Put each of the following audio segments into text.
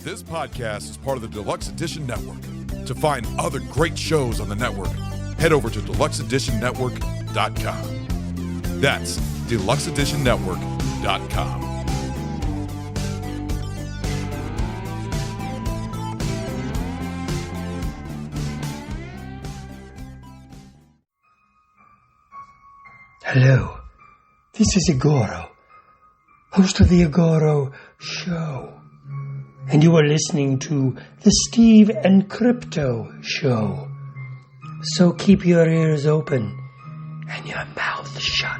This podcast is part of the Deluxe Edition Network. To find other great shows on the network, head over to deluxeeditionnetwork.com. That's deluxeeditionnetwork.com. Hello, this is Igoro, host of the Igoro Show, and you are listening to the Steve and Crypto Show. So keep your ears open and your mouth shut.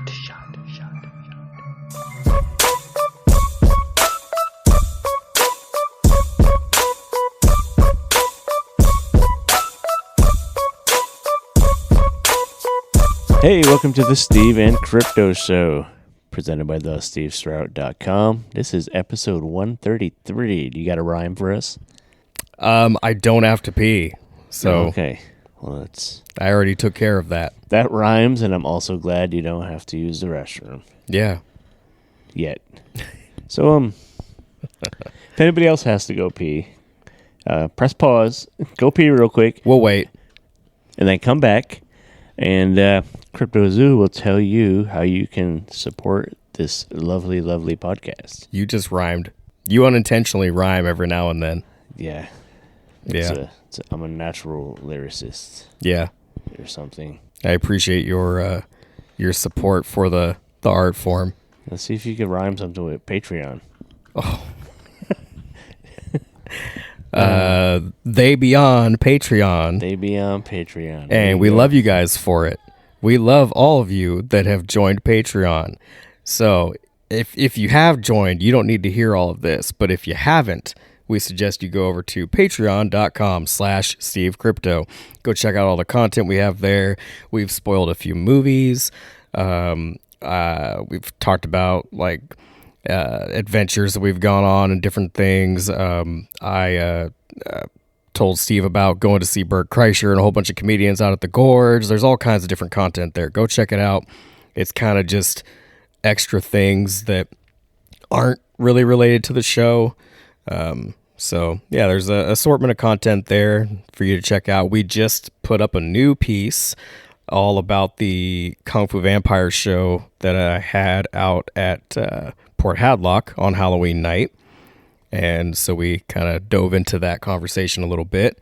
Hey, welcome to the Steve and Crypto Show, presented by thestevestrout.com. This is episode 133. Do you got a rhyme for us? I don't have to pee, so Okay. Well, I already took care of that. that rhymes, and I'm also glad you don't have to use the restroom Yeah. yet. So, if anybody else has to go pee, press pause, go pee real quick, We'll wait. and then come back, and Crypto Zoo will tell you how you can support this lovely, lovely podcast. You just rhymed. You unintentionally rhyme every now and then. Yeah. Yeah. I'm a natural lyricist Yeah. or something. I appreciate your support for the art form. Let's see if you can rhyme something with Patreon. They be on Patreon. They be on Patreon. And we love you guys for it. We love all of you that have joined Patreon. So if you have joined, you don't need to hear all of this. But if you haven't, we suggest you go over to patreon.com/SteveCrypto. Go check out all the content we have there. We've spoiled a few movies. We've talked about adventures that we've gone on and different things. I told Steve about going to see Bert Kreischer and a whole bunch of comedians out at the Gorge. There's all kinds of different content there. Go check it out. It's kind of just extra things that aren't really related to the show. So yeah, there's an assortment of content there for you to check out. We just put up a new piece all about the Kung Fu Vampire show that I had out at Port Hadlock on Halloween night. And so we kind of dove into that conversation a little bit.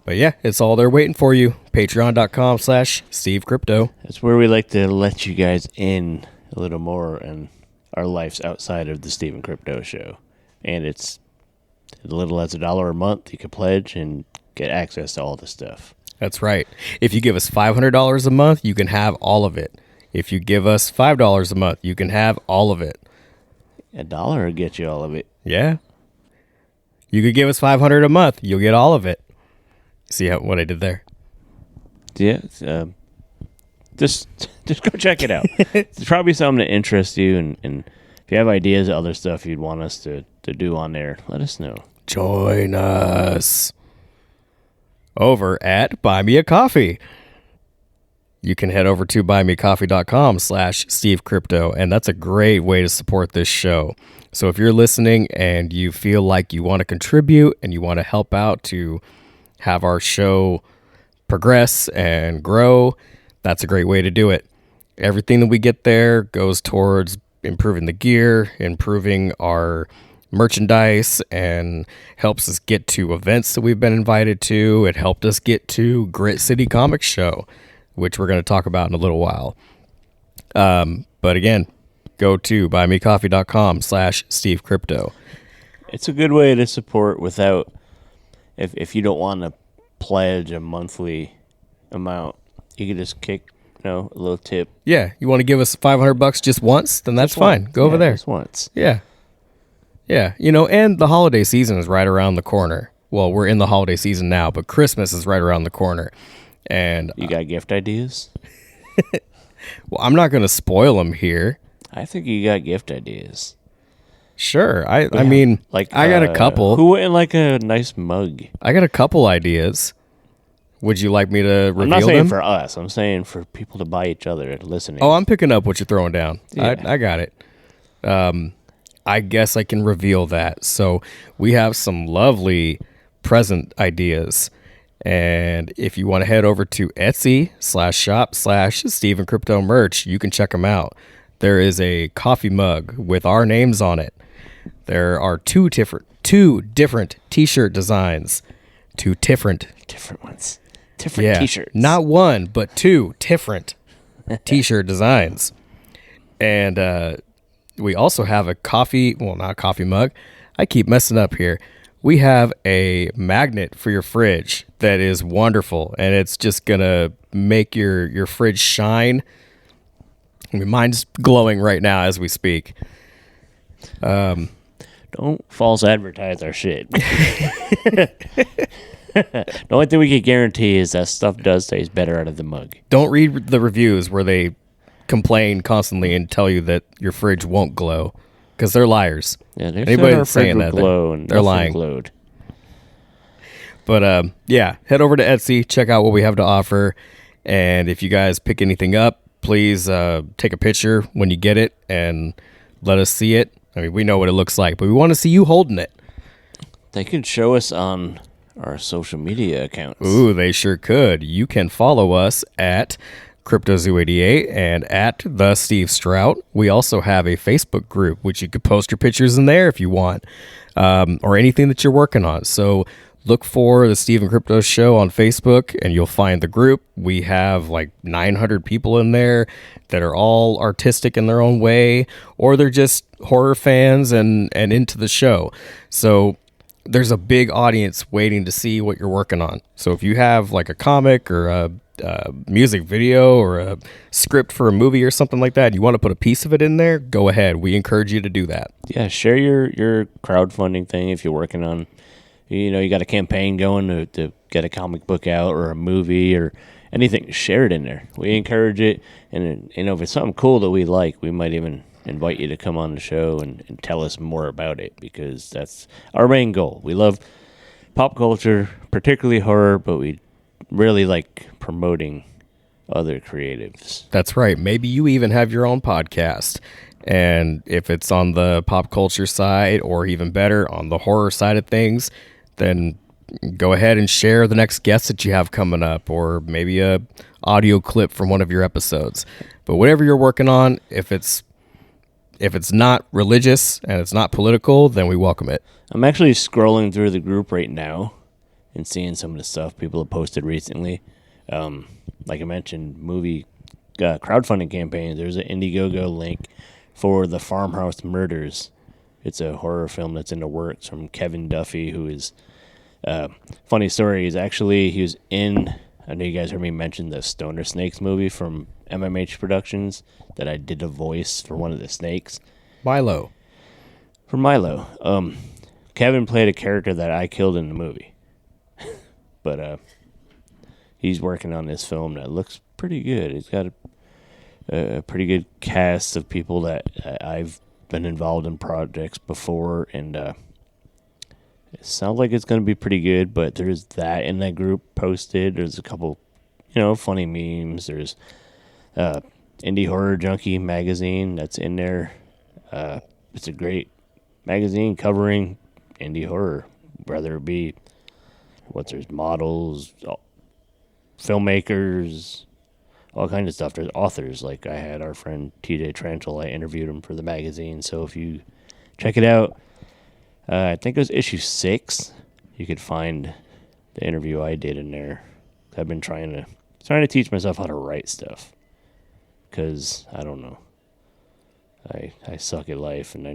But yeah, it's all there waiting for you. Patreon.com/SteveCrypto. That's where we like to let you guys in a little more in our lives outside of the Steve and Crypto Show. And it's as little as $1 a month. You can pledge and get access to all the stuff. That's right. If you give us $500 a month, you can have all of it. If you give us $5 a month, you can have all of it. $1 will get you all of it. Yeah. You could give us $500 a month. You'll get all of it. See what I did there? Yeah. Just go check it out. It's probably something that interests you. And if you have ideas of other stuff you'd want us to do on there, let us know. Join us over at Buy Me a Coffee. You can head over to buymeacoffee.com/SteveCrypto, and that's a great way to support this show. So if you're listening and you feel like you want to contribute and you want to help out to have our show progress and grow, that's a great way to do it. Everything that we get there goes towards improving the gear, improving our merchandise, and helps us get to events that we've been invited to. It helped us get to Grit City Comics Show, which we're going to talk about in a little while. But again, go to buymeacoffee.com/SteveCrypto. It's a good way to support without, if you don't want to pledge a monthly amount, you can just kick, a little tip. Yeah, you want to give us $500 just once? Then that's fine. Go over there. Just once. Yeah. Yeah, and the holiday season is right around the corner. Well, we're in the holiday season now, but Christmas is right around the corner. And You got gift ideas? well, I'm not going to spoil them here. I think you got gift ideas. Sure. I mean, I got a couple. Who wouldn't like a nice mug? I got a couple ideas. Would you like me to reveal them? I'm not saying for us. I'm saying for people to buy each other and listening. Oh, I'm picking up what you're throwing down. Yeah. I got it. I guess I can reveal that. So we have some lovely present ideas. And if you want to head over to Etsy/shop/Steven Crypto merch, you can check them out. There is a coffee mug with our names on it. There are two different t-shirt designs. Two different ones. Different t-shirts. Not one, but two different t-shirt designs. And we also have not a coffee mug. I keep messing up here. We have a magnet for your fridge that is wonderful, and it's just going to make your fridge shine. I mean, mine's glowing right now as we speak. Don't false advertise our shit. The only thing we can guarantee is that stuff does taste better out of the mug. Don't read the reviews where they complain constantly and tell you that your fridge won't glow, because they're liars. Yeah, anybody that's saying that, they're lying. Glowed. But head over to Etsy, check out what we have to offer, and if you guys pick anything up, please take a picture when you get it and let us see it. I mean, we know what it looks like, but we want to see you holding it. They could show us on our social media accounts. Ooh, they sure could. You can follow us at CryptoZoo88 and at the Steve Strout. We also have a Facebook group, which you could post your pictures in there if you want, or anything that you're working on. So look for the Steven Crypto Show on Facebook, and you'll find the group. We have like 900 people in there that are all artistic in their own way, or they're just horror fans and into the show. So there's a big audience waiting to see what you're working on. So if you have like a comic or a music video or a script for a movie or something like that, and you want to put a piece of it in there, go ahead. We encourage you to do that. Yeah, share your crowdfunding thing if you're working on, you got a campaign going to get a comic book out or a movie or anything. Share it in there. We encourage it, and if it's something cool that we like, we might even invite you to come on the show and tell us more about it, because that's our main goal. We love pop culture, particularly horror, but we really like promoting other creatives. That's right. Maybe you even have your own podcast. And if it's on the pop culture side, or even better, on the horror side of things, then go ahead and share the next guest that you have coming up, or maybe a audio clip from one of your episodes. But whatever you're working on, if it's not religious and it's not political, then we welcome it. I'm actually scrolling through the group right now and seeing some of the stuff people have posted recently. Like I mentioned, movie crowdfunding campaigns. There's an Indiegogo link for The Farmhouse Murders. It's a horror film that's in the works from Kevin Duffy, who is funny story. He was in, I know you guys heard me mention the Stoner Snakes movie from MMH Productions, that I did a voice for one of the snakes. Milo. For Milo. Kevin played a character that I killed in the movie. But he's working on this film that looks pretty good. He's got a pretty good cast of people that I've been involved in projects before, and it sounds like it's going to be pretty good. But there's that in that group posted. There's a couple, funny memes. There's Indie Horror Junkie magazine that's in there. It's a great magazine covering indie horror, whether it be there's models, filmmakers, all kinds of stuff. There's authors. Like I had our friend TJ Tranchel, I interviewed him for the magazine. So if you check it out, I think it was issue 6. You could find the interview I did in there. I've been trying to teach myself how to write stuff, because I don't know. I suck at life, and I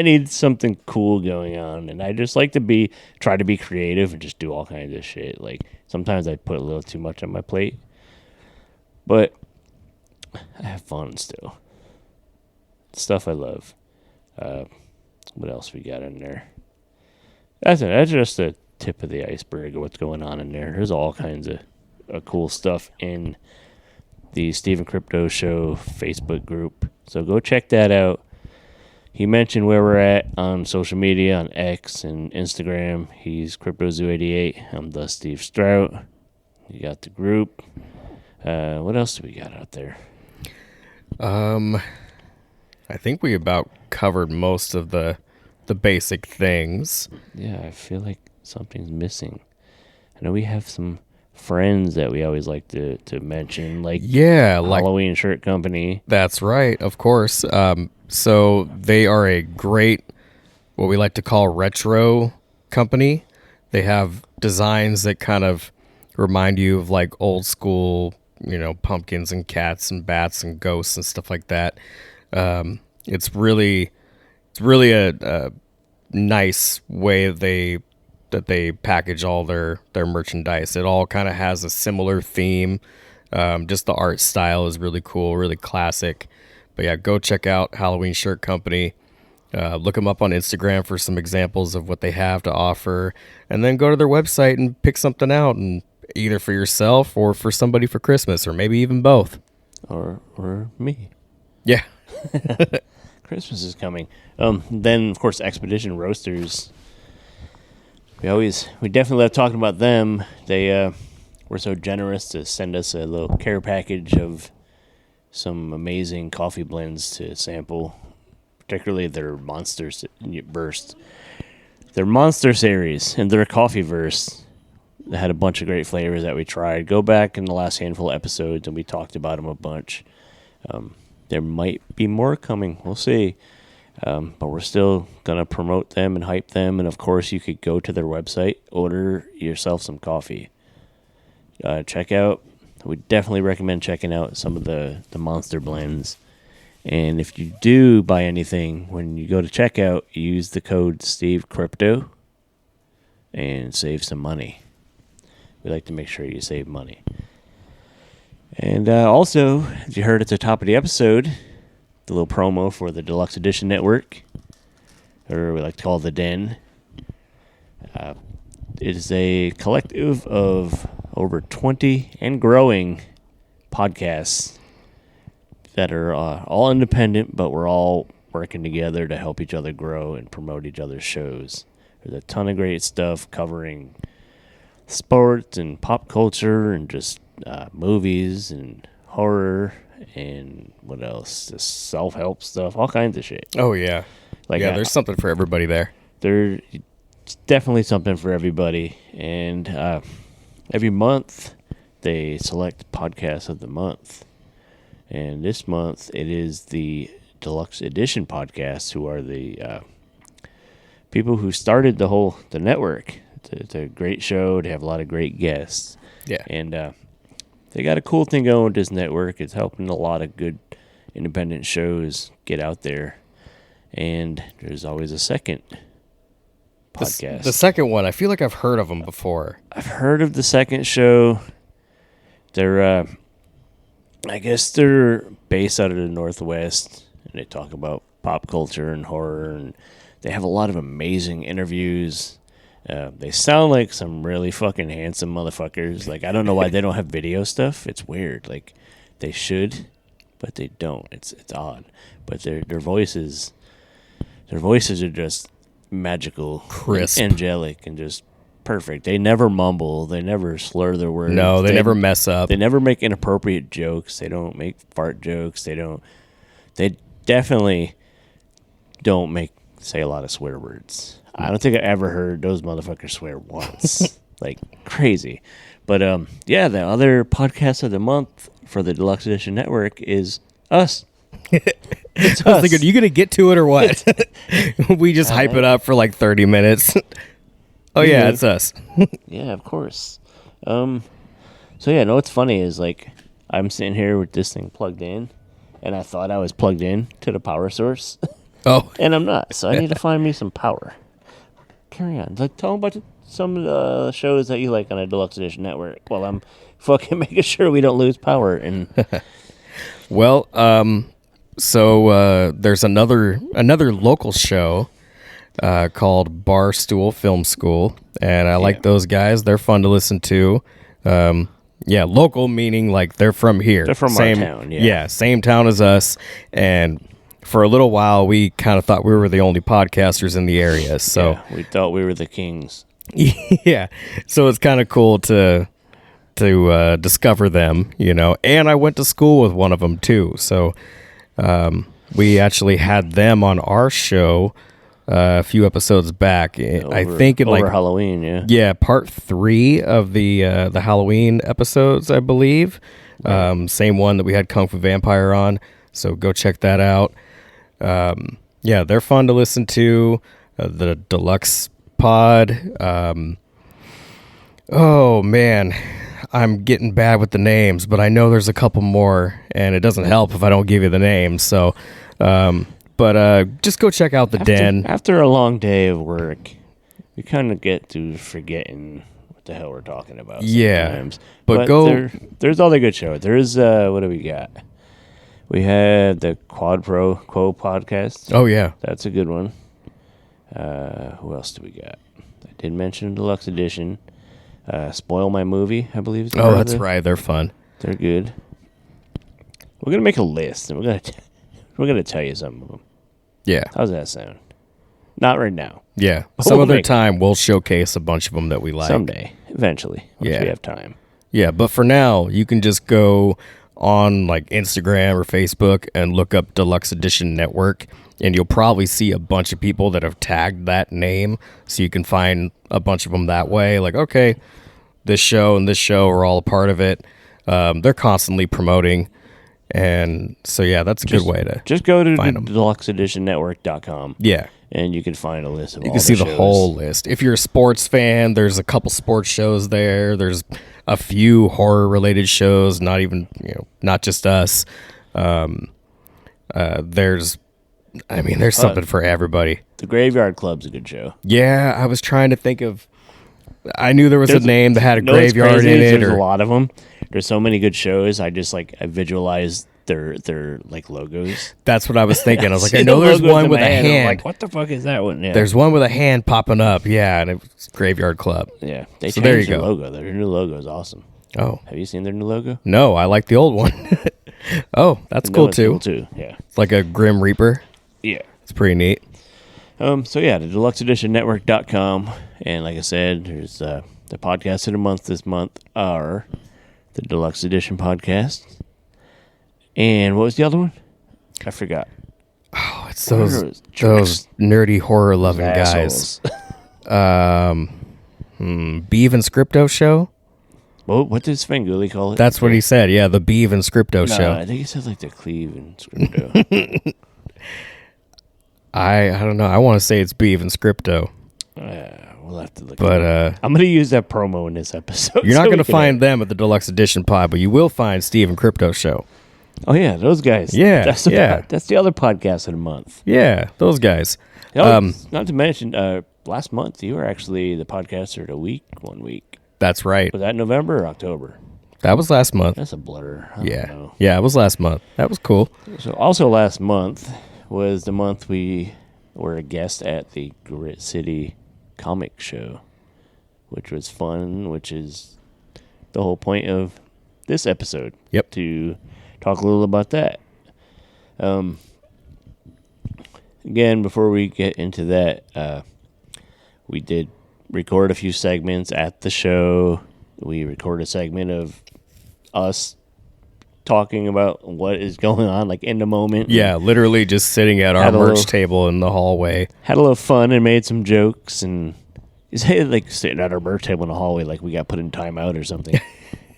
need something cool going on, and I just like to try to be creative and just do all kinds of shit. Like sometimes I put a little too much on my plate, but I have fun still. Stuff I love. What else we got in there? That's just the tip of the iceberg of what's going on in there. There's all kinds of cool stuff in the Steven Crypto Show Facebook group. So go check that out. He mentioned where we're at on social media, on X and Instagram. He's CryptoZoo88. I'm the Steve Strout. You got the group. What else do we got out there? I I think we about covered most of the basic things. Yeah, I feel like something's missing. I know we have some friends that we always like to mention, like Halloween Shirt Company. That's right, of course. So they are a great, what we like to call retro company. They have designs that kind of remind you of like old school, pumpkins and cats and bats and ghosts and stuff like that. It's really a nice way that they package all their merchandise. It all kind of has a similar theme. Just the art style is really cool, really classic. But yeah, go check out Halloween Shirt Company. Look them up on Instagram for some examples of what they have to offer, and then go to their website and pick something out, and either for yourself or for somebody for Christmas, or maybe even both. Or me. Yeah. Christmas is coming. Then, of course, Expedition Roasters. We definitely love talking about them. They were so generous to send us a little care package of some amazing coffee blends to sample, particularly their Monster Burst. Their Monster series and their Coffee Verse. They had a bunch of great flavors that we tried. Go back in the last handful of episodes, and we talked about them a bunch. There might be more coming. We'll see. But we're still going to promote them and hype them. And, of course, you could go to their website, order yourself some coffee. We definitely recommend checking out some of the Monster blends. And if you do buy anything, when you go to checkout, use the code SteveCrypto and save some money. We like to make sure you save money. And also, as you heard at the top of the episode, the little promo for the Deluxe Edition Network, or we like to call it the Den. It is a collective of over 20 and growing podcasts that are all independent, but we're all working together to help each other grow and promote each other's shows. There's a ton of great stuff covering sports and pop culture and just movies and horror and what else? Just self-help stuff, all kinds of shit. Oh, yeah. There's something for everybody there. There's definitely something for everybody. And every month they select Podcast of the Month. And this month it is the Deluxe Edition Podcast, who are the people who started the network. It's a great show. They have a lot of great guests. Yeah. And they got a cool thing going with this network. It's helping a lot of good independent shows get out there. And there's always a second podcast. The second one, I feel like I've heard of them before. I've heard of the second show. They're, I guess they're based out of the Northwest, and they talk about pop culture and horror, and they have a lot of amazing interviews. They sound like some really fucking handsome motherfuckers. Like, I don't know why they don't have video stuff. It's weird. Like, they should, but they don't. It's odd. But their voices are just magical, crisp, angelic, and just perfect. They never mumble. They never slur their words. No, they never mess up. They never make inappropriate jokes. They don't make fart jokes. They definitely don't say a lot of swear words. I don't think I ever heard those motherfuckers swear once. Like, crazy. But, the other podcast of the month for the Deluxe Edition Network is us. It's us. I was thinking, are you going to get to it or what? We just hype it up for like 30 minutes. Oh, yeah, it's us. Yeah, of course. What's funny is, like, I'm sitting here with this thing plugged in, and I thought I was plugged in to the power source. Oh. And I'm not, so I need to find me some power. Carry on. Like, tell them about some of the shows that you like on a Deluxe Edition Network while I'm fucking making sure we don't lose power. And well, there's another local show called Barstool Film School, and I like those guys. They're fun to listen to. Local meaning like they're from here. They're from our town. Yeah, same town as us, and for a little while, we kind of thought we were the only podcasters in the area. So we thought we were the kings. Yeah, so it's kind of cool to discover them, And I went to school with one of them too. So We actually had them on our show a few episodes back. I think in over like Halloween, yeah. Yeah, part 3 of the Halloween episodes, I believe. Same one that we had Kung Fu Vampire on. So go check that out. Yeah, they're fun to listen to. The Deluxe Pod. Oh man, I'm getting bad with the names, but I know there's a couple more, and it doesn't help if I don't give you the names. So, but just go check out the Den. After a long day of work, we kind of get to forgetting what the hell we're talking about. Yeah, sometimes. but there's all the good shows. There's what do we got? We had the Quo podcast. Oh yeah, that's a good one. Who else do we got? I did mention Deluxe Edition. Spoil My Movie, I believe. Is that's right. They're fun. They're good. We're gonna make a list, and we're gonna tell you some of them. Yeah. How's that sound? Not right now. Yeah. But Some we'll other make time we'll showcase a bunch of them that we like. someday, eventually, once Yeah. we have time. Yeah, but for now, you can just go on like Instagram or Facebook and look up Deluxe Edition Network, and you'll probably see a bunch of people that have tagged that name, so you can find a bunch of them that way. Like, okay, this show and this show are all a part of it. They're constantly promoting, and so yeah, that's a good way to just go to find 'em. deluxeeditionnetwork.com. Yeah. And you can find a list of all You can see the shows. whole list. If you're a sports fan, there's a couple sports shows there. There's a few horror-related shows, not just us. There's something for everybody. The Graveyard Club's a good show. Yeah, I was trying to think of. I knew there was a name that had a You know what's graveyard crazy in is it. There's Or, a lot of them. There's so many good shows. I visualize their like logos. that's what I was thinking. I was like, See I know the there's logos one in with my a head, and I'm hand. like, what the fuck is that one? Yeah. There's one with a hand popping up. Yeah, and it was Graveyard Club. Yeah, they So changed there you their go. logo. Their new logo is awesome. Oh, Have you seen their new logo? no, I like the old one. Oh, that's The new cool one's too. Yeah. It's like a Grim Reaper. Yeah. It's pretty neat. So yeah, the deluxeeditionnetwork.com, and like I said, there's the podcast of the month this month are the Deluxe Edition podcast. And what was the other one? I forgot. Oh, it's What are those those jerks? nerdy horror loving guys. Assholes. Beav and Scripto show. What did Svengoolie call it? That's what he said. Yeah, the Beav and Scripto No, show. I think he said like the Cleve and Scripto. I don't know. I want to say it's Beav and Scripto, We'll have to look. but I'm gonna use that promo in this episode. you're not so going to we can- find them at the Deluxe Edition pod, but you will find Steve and Crypto show. Oh yeah, those guys. Yeah, that's that's the other podcast of the month. Yeah, those guys. Not to mention, last month you were actually the podcaster of the week. 1 week. That's right. Was that November or October? That was last month. That's a blur. I don't Yeah, know. yeah, it was last month. That was cool. So also last month was the month we were a guest at the Grit City Comic Show, which was fun, which is the whole point of this episode. Yep. To talk a little about that. Again, before we get into that, we did record a few segments at the show. We recorded a segment of us talking about what is going on, like in the moment. Yeah, literally just sitting at our Had a merch little- table in the hallway. Had a little fun and made some jokes, and is it like sitting at our merch table in the hallway like we got put in timeout or something.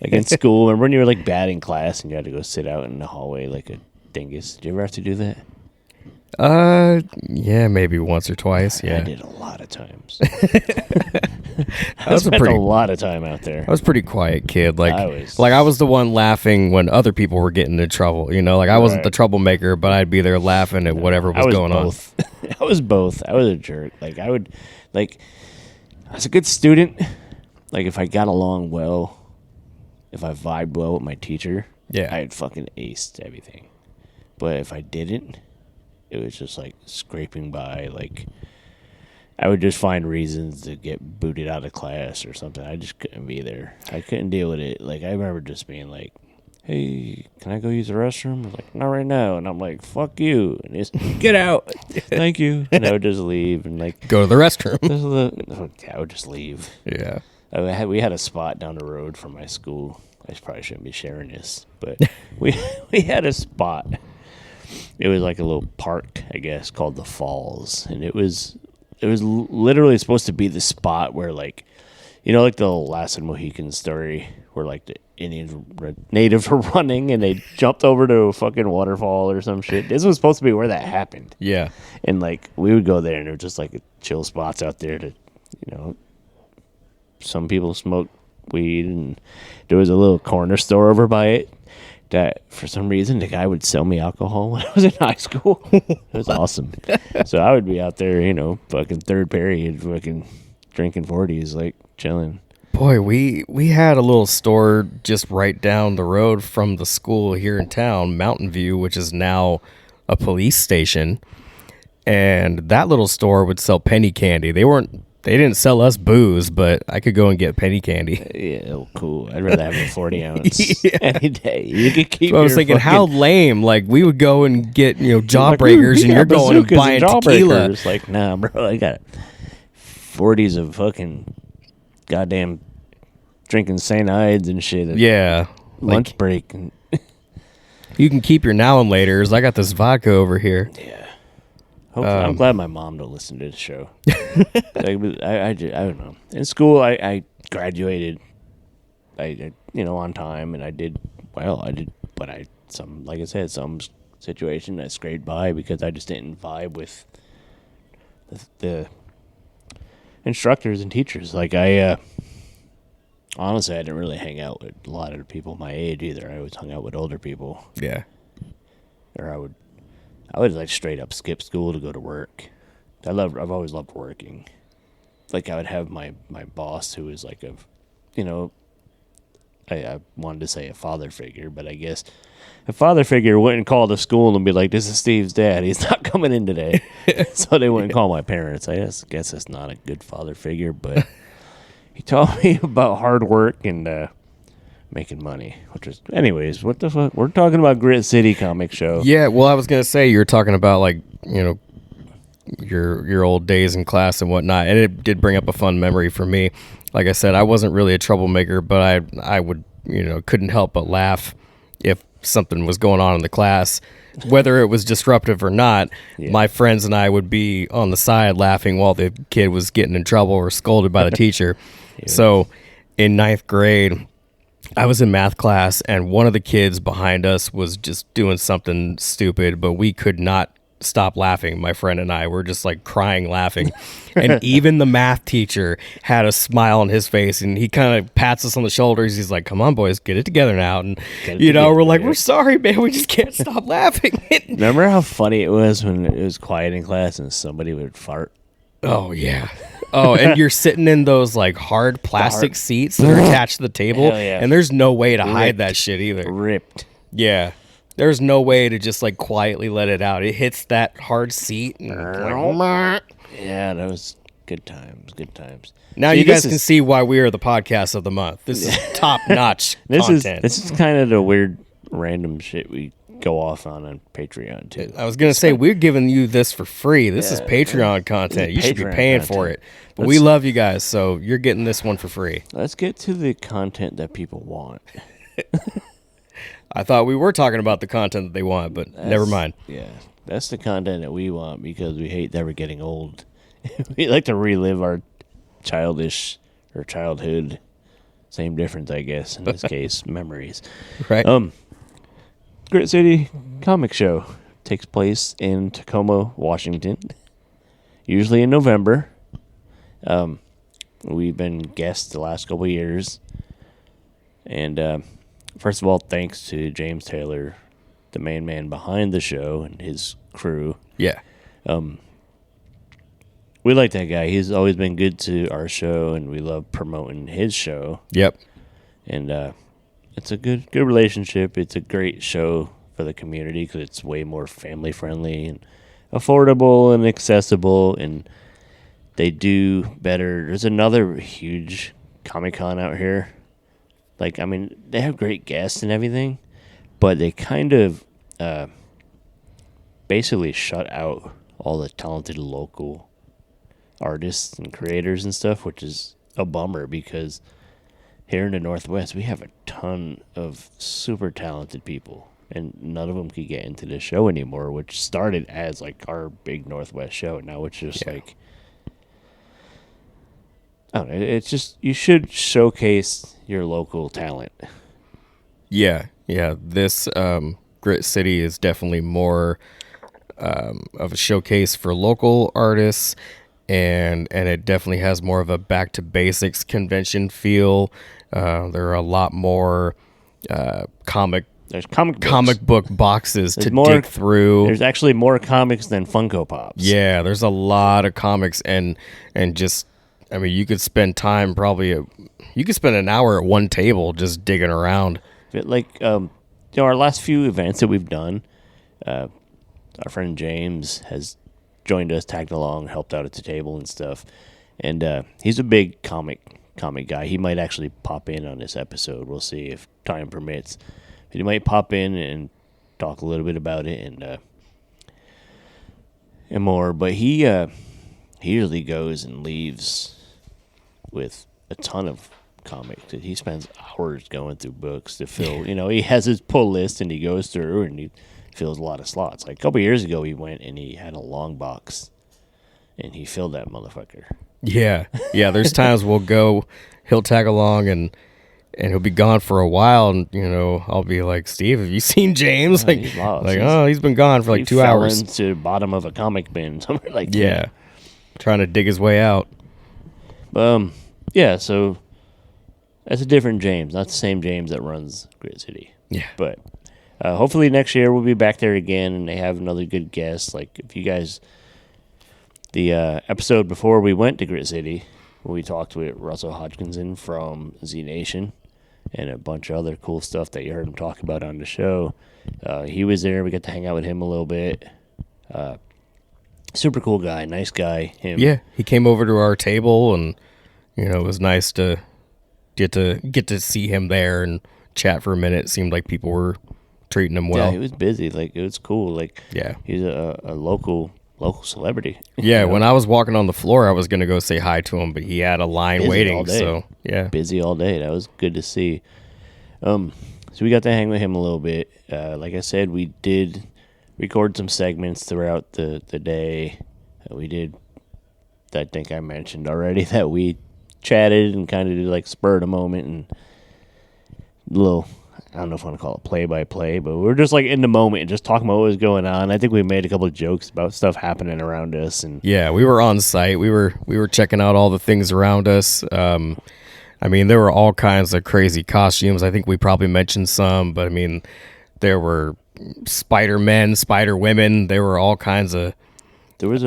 Like in school, remember when you were like bad in class and you had to go sit out in the hallway like a dingus? Did you ever have to do that? Yeah, maybe once or twice. I Yeah, did a lot of times. I was spent a lot of time out there. I was a pretty quiet kid. Like I I was- was the one laughing when other people were getting in trouble. You know, like I wasn't Right. the troublemaker, but I'd be there laughing at whatever was going both. I was both. I was a jerk. Like I was a good student. Like if I got along well, if I vibed well with my teacher, Yeah. I'd fucking aced everything. But if I didn't, it was just like scraping by. Like I would just find reasons to get booted out of class or something. I just couldn't be there. I couldn't deal with it. Like I remember just being like, "Hey, can I go use the restroom?" I was like, "Not right now." And I'm like, "Fuck you!" And it's get out. Thank you. And I would just leave and like on. Go to the restroom. I would just leave. Yeah. We had a spot down the road from my school. I probably shouldn't be sharing this, but we had a spot it was like a little park, I guess, called the Falls, and it was literally supposed to be the spot where, like, you know, like the Last and Mohican story, where like the natives were running and they jumped over to a fucking waterfall or some shit. This was supposed to be where that happened. Yeah. And like we would go there, and there were just like chill spots out there to, you know, some people smoke weed, and there was a little corner store over by it that for some reason the guy would sell me alcohol when I was in high school. It was awesome. So I would be out there, you know, fucking third period, fucking drinking 40s, like chilling. Boy, we had a little store just right down the road from the school here in town, Mountain View, which is now a police station. And that little store would sell penny candy. They didn't sell us booze, but I could go and get penny candy. Yeah, cool. I'd rather have a 40 ounce any day. You could keep. So I was thinking, how lame! Like we would go and get jawbreakers, and you're going and buying tequila. Like, nah, bro, I got 40s of fucking goddamn drinking St. Ides and shit. Yeah, lunch break. And you can keep your now and laters. I got this vodka over here. Yeah. I'm glad my mom don't listen to the show. I don't know. In school, I graduated, on time, and I did well. But like I said, some situation I scraped by because I just didn't vibe with the instructors and teachers. Like honestly, I didn't really hang out with a lot of the people my age either. I always hung out with older people. Yeah. Or I would like straight up skip school to go to work. I've always loved working. Like I would have my boss who was like I wanted to say a father figure, but I guess a father figure wouldn't call the school and be like, "This is Steve's dad. He's not coming in today." So they wouldn't call my parents. I guess that's not a good father figure, but he taught me about hard work and making money, which is, anyways, what the fuck? We're talking about Grit City Comic Show. Yeah, well, I was gonna say you were talking about like your old days in class and whatnot, and it did bring up a fun memory for me. Like I said, I wasn't really a troublemaker, but I would couldn't help but laugh if something was going on in the class, whether it was disruptive or not. Yeah. My friends and I would be on the side laughing while the kid was getting in trouble or scolded by the teacher. Yeah. So in 9th grade, I was in math class, and one of the kids behind us was just doing something stupid, but we could not stop laughing. My friend and I were just like crying laughing. And even the math teacher had a smile on his face, and he kind of pats us on the shoulders. He's like, "Come on, boys, get it together now." And we're like, "We're sorry, man. We just can't stop laughing." Remember how funny it was when it was quiet in class and somebody would fart? Oh, yeah. Oh, and you're sitting in those like hard plastic seats that are attached to the table, and there's no way to hide that shit either. Ripped. Yeah. There's no way to just like quietly let it out. It hits that hard seat. And yeah, that was good times. Good times. Now you guys can see why we are the podcast of the month. This is top-notch content. This is kind of the weird, random shit we go off on Patreon too. I was gonna say we're giving you this for free. This is Patreon content. You should be paying for it. But we love you guys, so you're getting this one for free. Let's get to the content that people want. I thought we were talking about the content that they want, but never mind. Yeah, that's the content that we want because we hate that we're getting old. We like to relive our childhood. Same difference, I guess, in this case, memories. Right. Grit City Comic Show takes place in Tacoma, Washington, usually in November. We've been guests the last couple of years. And first of all, thanks to James Taylor, the main man behind the show, and his crew. Yeah. We like that guy. He's always been good to our show, and we love promoting his show. Yep. And it's a good relationship. It's a great show for the community because it's way more family friendly and affordable and accessible, and they do better. There's another huge Comic-Con out here. Like, I mean, they have great guests and everything, but they kind of basically shut out all the talented local artists and creators and stuff, which is a bummer because here in the Northwest, we have a ton of super talented people. and none of them could get into the show anymore, which started as like our big Northwest show. Now it's just like, I don't know, it's just, you should showcase your local talent. Yeah. This Grit City is definitely more of a showcase for local artists, and it definitely has more of a back to basics convention feel. There are a lot more comic book boxes to dig through. There's actually more comics than Funko Pops. Yeah, there's a lot of comics, and just, I mean, you could spend time you could spend an hour at one table just digging around. Like, our last few events that we've done, our friend James has joined us, tagged along, helped out at the table and stuff. And he's a big comic guy. He might actually pop in on this episode. We'll see if time permits. But he might pop in and talk a little bit about it and more. But he usually goes and leaves with a ton of comics. He spends hours going through books to fill. He has his pull list and he goes through and he fills a lot of slots. Like a couple years ago, he went and he had a long box and he filled that motherfucker. Yeah. There's times he'll tag along and he'll be gone for a while, and I'll be like, Steve, have you seen James? He's lost. He's been gone for like 2 hours. He fell into the bottom of a comic bin, somewhere like that. Yeah, trying to dig his way out. Yeah. So that's a different James, not the same James that runs Grit City. Yeah, but hopefully next year we'll be back there again, and they have another good guest. Like if you guys, the episode before we went to Grit City, where we talked with Russell Hodgkinson from Z Nation and a bunch of other cool stuff that you heard him talk about on the show. He was there. We got to hang out with him a little bit. Super cool guy, nice guy. Yeah, he came over to our table, and it was nice to get to see him there and chat for a minute. It seemed like people were treating him well. Yeah, he was busy. Like it was cool. Like he's a local celebrity. Yeah, when I was walking on the floor, I was gonna go say hi to him, but he had a line busy waiting. All day. So yeah, busy all day. That was good to see. So we got to hang with him a little bit. Like I said, we did record some segments throughout the day. We did. I think I mentioned already that we chatted and kind of did like spur of the moment and little, I don't know if I want to call it play-by-play, but we were just like in the moment and just talking about what was going on. I think we made a couple of jokes about stuff happening around us. And yeah, we were on site. We were checking out all the things around us. I mean, there were all kinds of crazy costumes. I think we probably mentioned some, but I mean, there were Spider-Men, Spider-Women. There were all kinds of... There was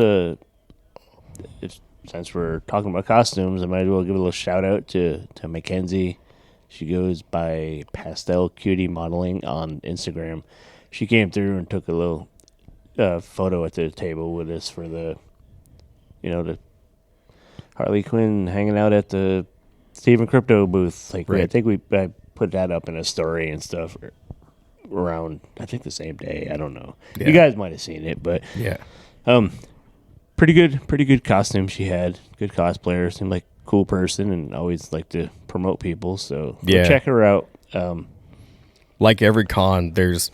since we're talking about costumes, I might as well give a little shout-out to Mackenzie. She goes by Pastel Cutie Modeling on Instagram. She came through and took a little photo at the table with us for the Harley Quinn hanging out at the Steven Crypto booth. Like right. I think I put that up in a story and stuff around, I think the same day. I don't know. Yeah. You guys might have seen it, but yeah. Pretty good costume she had. Good cosplayer. Seemed like a cool person and always like to promote people. So go check her out. Like every con, there's,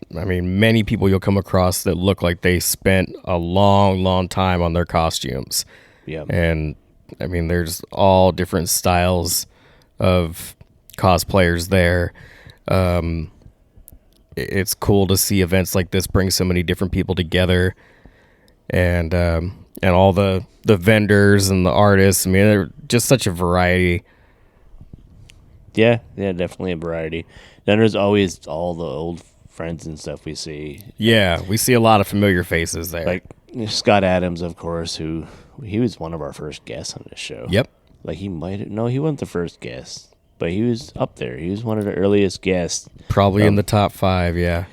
many people you'll come across that look like they spent a long, long time on their costumes. Yeah. And there's all different styles of cosplayers there. It's cool to see events like this bring so many different people together, and all the vendors and the artists. They're just such a variety. Yeah, definitely a variety. Then there's always all the old friends and stuff we see. Yeah, we see a lot of familiar faces there. Like Scott Adams, of course, he was one of our first guests on this show. Yep. Like he wasn't the first guest, but he was up there. He was one of the earliest guests. Probably in the top 5, yeah.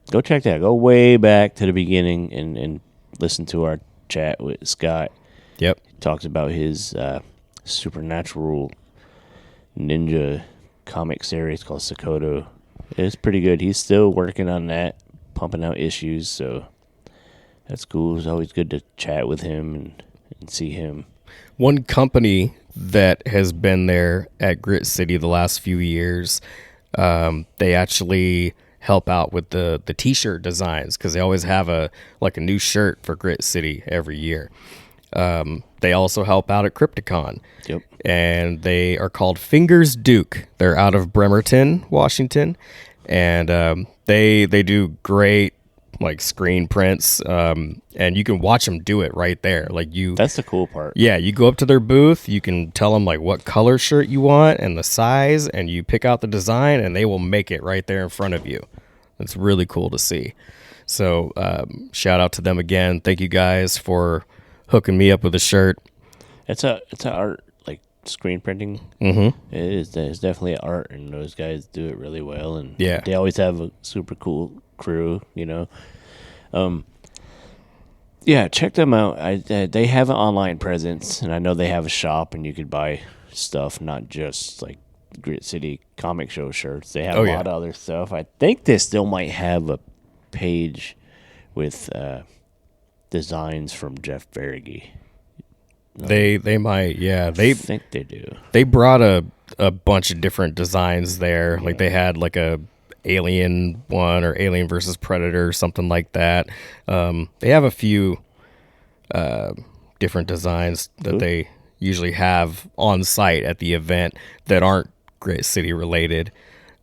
Go check that. Go way back to the beginning and listen to our chat with Scott. Yep. He talks about his supernatural ninja comic series called Sakoto. It's pretty good. He's still working on that, pumping out issues, so that's cool. It's always good to chat with him and see him. One company that has been there at Grit City the last few years, they actually help out with the t-shirt designs, because they always have a new shirt for Grit City every year. They also help out at Crypticon. Yep. And they are called Fingers Duke. They're out of Bremerton, Washington, and they do great like screen prints, and you can watch them do it right there. That's the cool part. Yeah, you go up to their booth, you can tell them like what color shirt you want and the size, and you pick out the design, and they will make it right there in front of you. It's really cool to see. So shout out to them again. Thank you guys for hooking me up with a shirt. It's a art, like screen printing. Mm-hmm. It's definitely an art, and those guys do it really well. And yeah, they always have a super cool crew, Yeah, check them out. They have an online presence, and I know they have a shop, and you could buy stuff, not just like Grit City Comic Show shirts. They have a lot of other stuff. I think they still might have a page with designs from Jeff Verige. They might, yeah. I think they do. They brought a bunch of different designs there. Yeah. Like they had like a Alien one or Alien versus Predator, something like that. They have a few different designs that they usually have on site at the event that aren't Grit City related.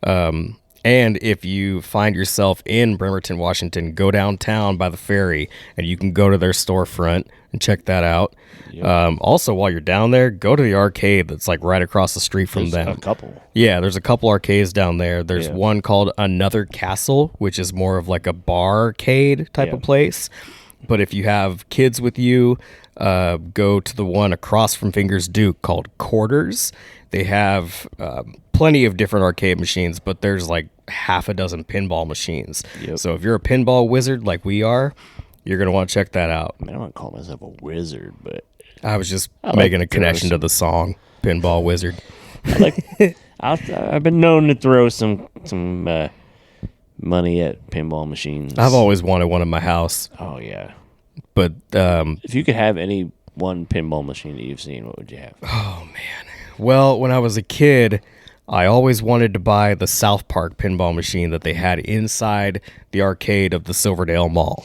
And if you find yourself in Bremerton, Washington, go downtown by the ferry, and you can go to their storefront and check that out. Yep. Also, while you're down there, go to the arcade that's like right across the street from them. A couple. Yeah, there's a couple arcades down there. There's one called Another Castle, which is more of like a barcade type of place. But if you have kids with you, go to the one across from Fingers Duke called Quarters. They have plenty of different arcade machines, but there's like half a dozen pinball machines. Yep. So if you're a pinball wizard like we are, you're going to want to check that out. I mean, I don't call myself a wizard, but I was just making a connection to the song Pinball Wizard. I've been known to throw some money at pinball machines. I've always wanted one in my house. Oh, yeah. But if you could have any one pinball machine that you've seen, what would you have? Oh, man. Well, when I was a kid, I always wanted to buy the South Park pinball machine that they had inside the arcade of the Silverdale Mall.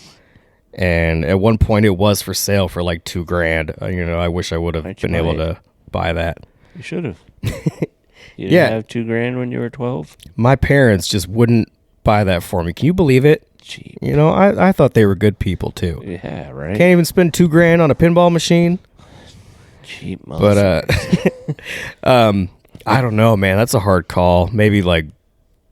And at one point, it was for sale for like $2,000. I wish I would have been able to buy that. You should have. You didn't have $2,000 when you were 12? My parents just wouldn't buy that for me. Can you believe it? Cheap. I thought they were good people too. Yeah, right. Can't even spend $2,000 on a pinball machine. Cheap, but I don't know, man. That's a hard call. Maybe like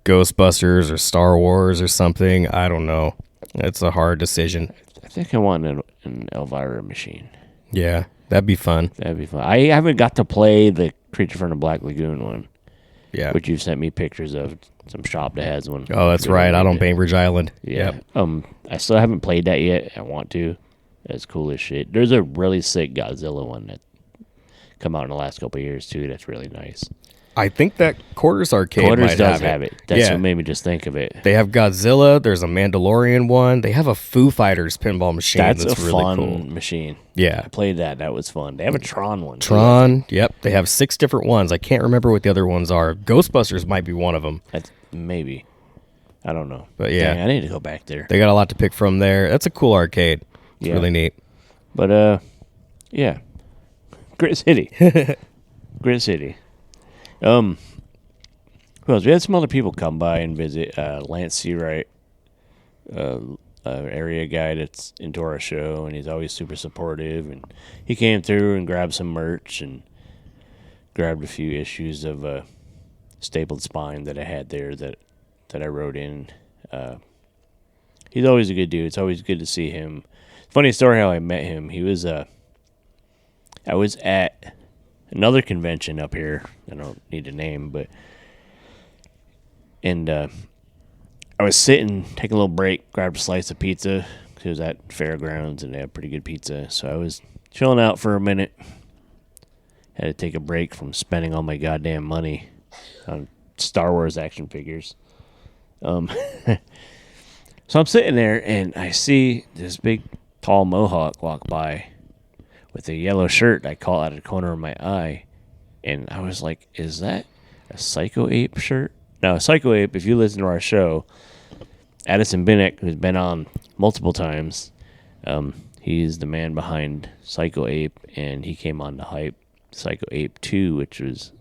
Ghostbusters or Star Wars or something. I don't know. It's a hard decision. I think I want an Elvira machine. Yeah, that'd be fun. I haven't got to play the Creature from the Black Lagoon one. Yeah, which you've sent me pictures of. Some shop that has one. Oh, that's right. Out on Bainbridge Island. Yeah. Yep. I still haven't played that yet. I want to. That's cool as shit. There's a really sick Godzilla one that come out in the last couple of years too. That's really nice. I think that Quarters Arcade might have it. That's what made me just think of it. They have Godzilla. There's a Mandalorian one. They have a Foo Fighters pinball machine. That's a really fun cool machine. Yeah. I played that. That was fun. They have a Tron one. Tron, yep. They have 6 different ones. I can't remember what the other ones are. Ghostbusters might be one of them. Maybe. I don't know. But yeah. Dang, I need to go back there. They got a lot to pick from there. That's a cool arcade. It's really neat. But, yeah. Grit City. Grit City. Who else? We had some other people come by and visit. Lance Seawright, area guy that's into our show, and he's always super supportive. And he came through and grabbed some merch and grabbed a few issues of Stapled Spine that I had there that I wrote in. He's always a good dude. It's always good to see him. Funny story how I met him. He was I was at another convention up here. I don't need to name, but I was sitting, taking a little break, grabbed a slice of pizza because it was at Fairgrounds and they have pretty good pizza. So I was chilling out for a minute. Had to take a break from spending all my goddamn money on Star Wars action figures. So I'm sitting there and I see this big, tall mohawk walk by with a yellow shirt I caught out of the corner of my eye. And I was like, is that a Psycho Ape shirt? Now, Psycho Ape, if you listen to our show, Addison Binnick, who's been on multiple times. He's the man behind Psycho Ape, and he came on to hype Psycho Ape 2, which was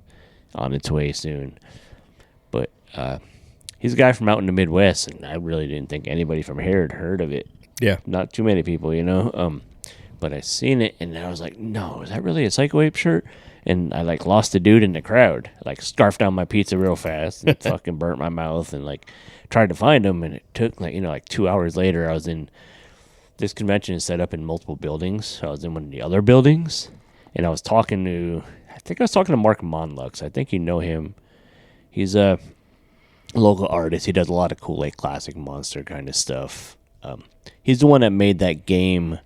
on its way soon. But he's a guy from out in the Midwest, and I really didn't think anybody from here had heard of it. Yeah. Not too many people, you know. But I seen it, and I was like, no, is that really a Psycho Ape shirt? And I, like, lost a dude in the crowd. Like, scarfed down my pizza real fast and fucking burnt my mouth and, like, tried to find him. And it took, like, 2 hours later, I was in... This convention is set up in multiple buildings. So I was in one of the other buildings, and I was talking to... I think I was talking to Mark Monlux. I think you know him. He's a local artist. He does a lot of cool, like, classic monster kind of stuff. He's the one that made that game...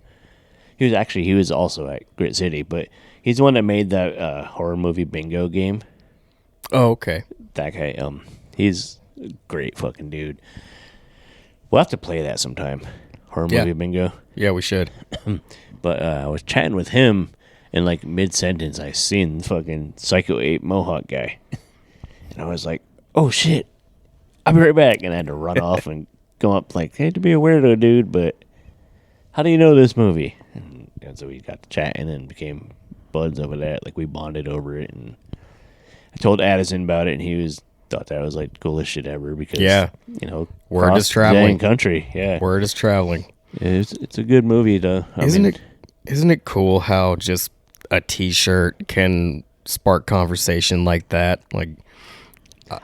He was also at Grit City, but he's the one that made that horror movie bingo game. Oh, okay. That guy, he's a great fucking dude. We'll have to play that sometime. Horror movie bingo. Yeah, we should. But I was chatting with him, and like mid-sentence, I seen fucking Psycho Ape Mohawk guy. And I was like, oh shit, I'll be right back. And I had to run off and go up like, hate to be a weirdo, dude, but how do you know this movie? And so we got to chatting and became buds over that. Like, we bonded over it. And I told Addison about it, and he thought that was like the coolest shit ever because, word is traveling. Country. Yeah. Word is traveling. It's a good movie, though. Isn't it cool how just a T-shirt can spark conversation like that? Like,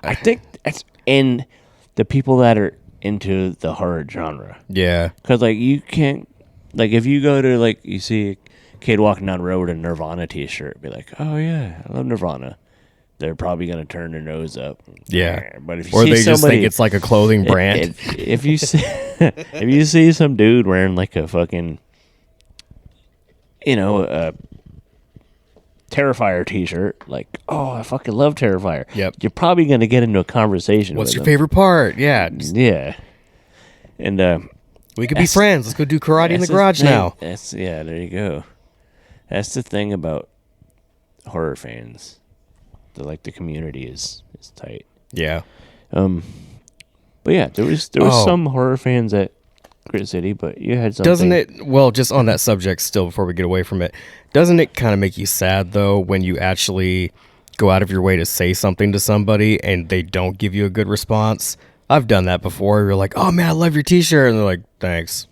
I think that's in the people that are into the horror genre. Yeah. Because, like, you can't, like, if you go to, like, you see a kid walking down the road with a Nirvana T-shirt, be like, oh, yeah, I love Nirvana. They're probably going to turn their nose up. Yeah. But if you or see they just think it's like a clothing brand. If you see, if you see some dude wearing, like, a fucking, a Terrifier T-shirt, like, oh, I fucking love Terrifier. Yep. You're probably going to get into a conversation What's with your them. favorite part? Yeah. Yeah. And we could be friends. Let's go do karate in the garage now. There you go. That's the thing about horror fans. The community is tight. Yeah. But yeah, there was some horror fans at Grit City, but you had something. Doesn't it? Well, just on that subject, still before we get away from it, doesn't it kind of make you sad though when you actually go out of your way to say something to somebody and they don't give you a good response? I've done that before. You're like, "Oh man, I love your T-shirt," and they're like, "Thanks,"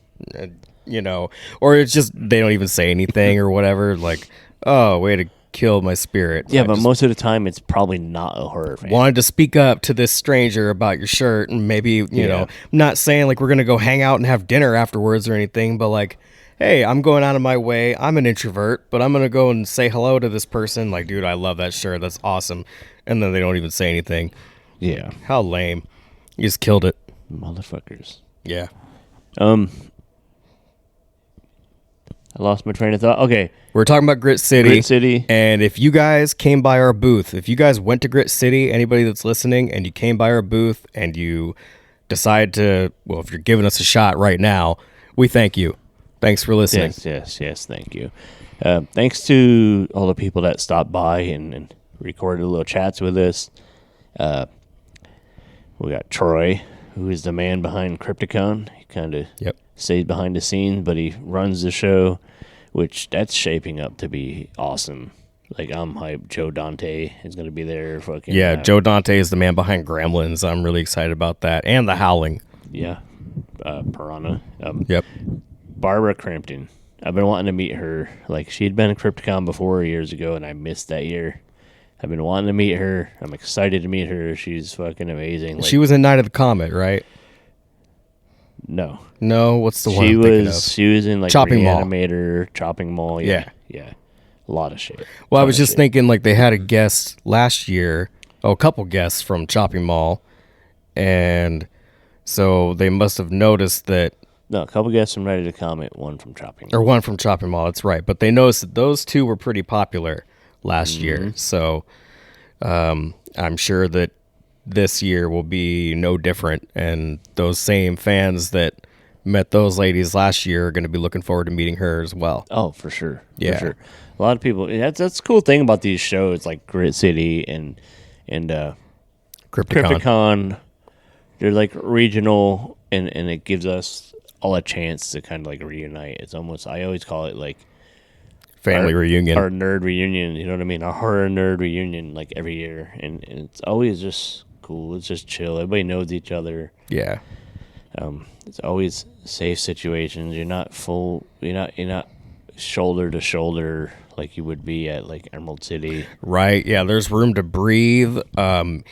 or it's just they don't even say anything or whatever. Like, "Oh, way to kill my spirit." Yeah, but most of the time it's probably not a horror fan. Wanted to speak up to this stranger about your shirt, and maybe I'm not saying like we're gonna go hang out and have dinner afterwards or anything, but like, hey, I'm going out of my way. I'm an introvert, but I'm gonna go and say hello to this person. Like, dude, I love that shirt. That's awesome. And then they don't even say anything. Yeah, how lame. You just killed it, motherfuckers. Yeah. I lost my train of thought. Okay. We're talking about Grit City. And if you guys came by our booth, if you guys went to Grit City, anybody that's listening, and you came by our booth and you decide to, well, if you're giving us a shot right now, we thank you. Thanks for listening. Yes. Thank you. Thanks to all the people that stopped by and recorded little chats with us. We got Troy, who is the man behind Crypticon. He kind of stays behind the scenes, but he runs the show, which that's shaping up to be awesome. Like, I'm hyped. Joe Dante is going to be there. Joe Dante is the man behind Gremlins. I'm really excited about that. And The Howling. Yeah. Piranha. Yep. Barbara Crampton. I've been wanting to meet her. Like, she'd been at Crypticon before years ago, and I missed that year. I've been wanting to meet her. I'm excited to meet her. She's fucking amazing. Like, she was in Night of the Comet, right? No, what's the one I'm thinking of? She was in like Chopping Reanimator, Chopping Mall. Yeah. A lot of shit. Well, I was just thinking like they had a guest last year. A couple guests from Chopping Mall, and so they must have noticed that. No, a couple guests from Night of the Comet, one from Chopping Mall. Or one from Chopping Mall. That's right. But they noticed that those two were pretty popular last year. So I'm sure that this year will be no different, and those same fans that met those ladies last year are going to be looking forward to meeting her as well. Oh, for sure. Yeah. For sure. A lot of people, that's the cool thing about these shows like Grit City and Crypticon. They're like regional and it gives us all a chance to kind of like reunite. It's almost, I always call it like family reunion, our nerd reunion. You know what I mean? Our horror nerd reunion, like every year, and it's always just cool. It's just chill. Everybody knows each other. Yeah. It's always safe situations. You're not shoulder to shoulder like you would be at like Emerald City. Right. Yeah. There's room to breathe.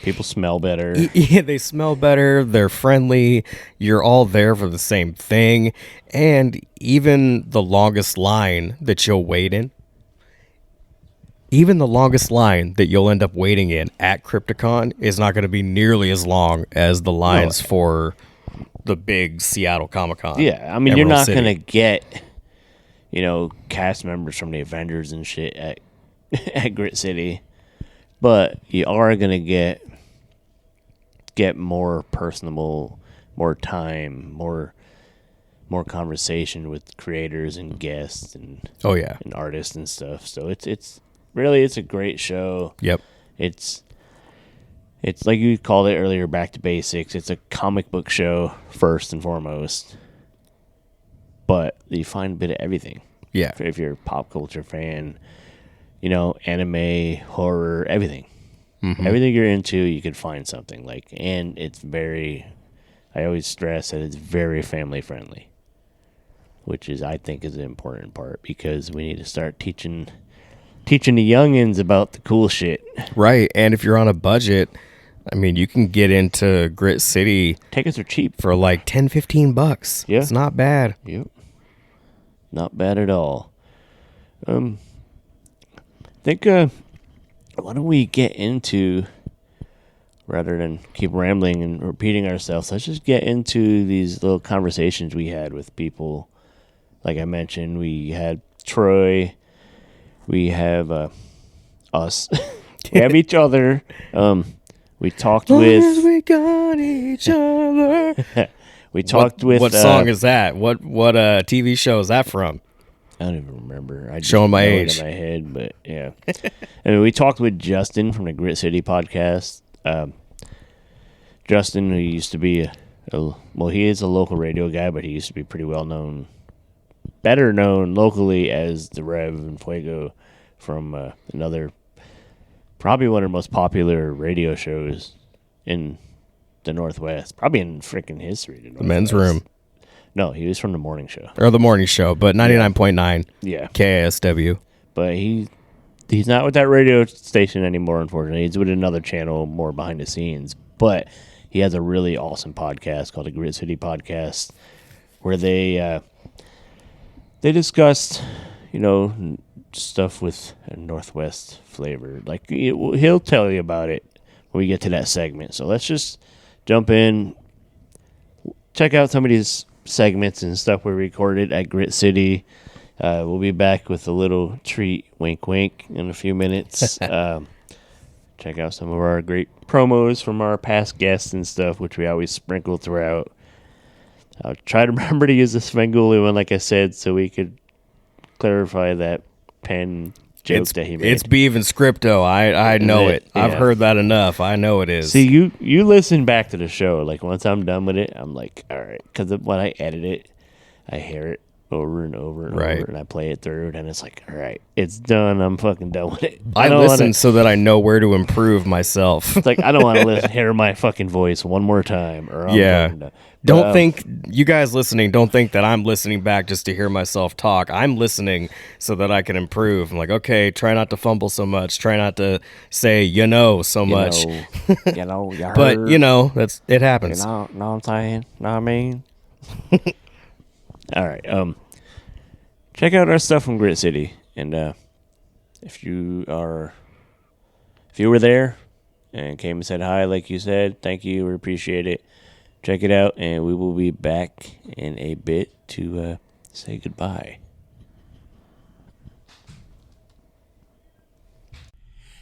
People smell better. Yeah, they smell better. They're friendly. You're all there for the same thing. And even the longest line that you'll wait in, even the longest line that you'll end up waiting in at Crypticon is not going to be nearly as long as the lines for the big Seattle Comic-Con. Yeah, I mean, you're not going to get, cast members from the Avengers and shit at Grit City, but you are going to get more personable, more time, more conversation with creators and guests and and artists and stuff. So it's really a great show. Yep. It's like you called it earlier, back to basics. It's a comic book show first and foremost, but you find a bit of everything. Yeah. If you're a pop culture fan, anime, horror, everything. Mm-hmm. Everything you're into, you could find something like, and it's very, I always stress that it's very family friendly, which I think is an important part, because we need to start teaching the youngins about the cool shit. Right. And if you're on a budget, I mean, you can get into Grit City. Tickets are cheap for like $10-15. Yeah. It's not bad. Yep. Not bad at all. I think, why don't we get into, rather than keep rambling and repeating ourselves, let's just get into these little conversations we had with people. Like I mentioned, we had Troy. We have us. We have each other. We talked with. We got each other. We talked with. What song is that? What TV show is that from? I don't even remember. I just showing my know age it in my head, but yeah. And we talked with Justin from the Grit City podcast. Justin, who used to be he is a local radio guy, but he used to be pretty well known. Better known locally as the Rev and Fuego from another, probably one of the most popular radio shows in the Northwest, probably in freaking history. The Men's Room. No, he was from the morning show. Or the morning show, but 99.9. Yeah. KISW. But he's not with that radio station anymore, unfortunately. He's with another channel more behind the scenes. But he has a really awesome podcast called the Grit City Podcast, where they discussed, stuff with a Northwest flavor. Like, he'll tell you about it when we get to that segment. So let's just jump in, check out some of these segments and stuff we recorded at Grit City. We'll be back with a little treat, wink, wink, in a few minutes. Check out some of our great promos from our past guests and stuff, which we always sprinkle throughout. I'll try to remember to use the Svengoolie one, like I said, so we could clarify that pen joke that he made. It's Beav and Scripto. I know it. Yeah. I've heard that enough. I know it is. See, you listen back to the show. Like, once I'm done with it, I'm like, all right. Because when I edit it, I hear it over and over and over, and I play it through, and it's like, all right, it's done. I'm fucking done with it. I listen so that I know where to improve myself. It's like, I don't want to hear my fucking voice one more time. Or I'm done. Don't think, you guys listening, don't think that I'm listening back just to hear myself talk. I'm listening so that I can improve. I'm like, okay, try not to fumble so much. Try not to say, so much. You heard. But, it happens. Know what I'm saying? Know what I mean? All right. Check out our stuff from Grit City. And if you were there and came and said hi, like you said, thank you. We appreciate it. Check it out, and we will be back in a bit to say goodbye.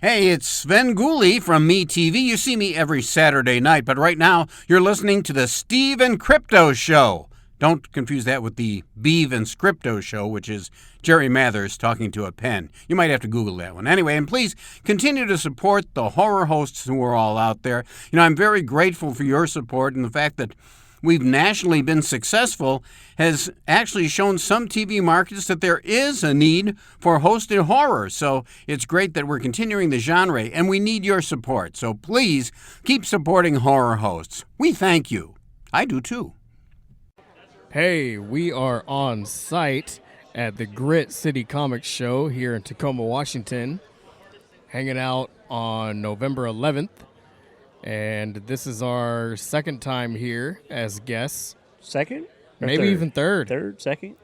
Hey, it's Svengoolie from MeTV. You see me every Saturday night, but right now you're listening to the Steve and Crypto Show. Don't confuse that with the Beav and Scripto Show, which is Jerry Mathers talking to a pen. You might have to Google that one. Anyway, and please continue to support the horror hosts who are all out there. I'm very grateful for your support and the fact that we've nationally been successful has actually shown some TV markets that there is a need for hosted horror. So it's great that we're continuing the genre, and we need your support. So please keep supporting horror hosts. We thank you. I do too. Hey, we are on site at the Grit City Comics Show here in Tacoma, Washington, hanging out on November 11th. And this is our second time here as guests. Second? Or Maybe third? even third. Third, second?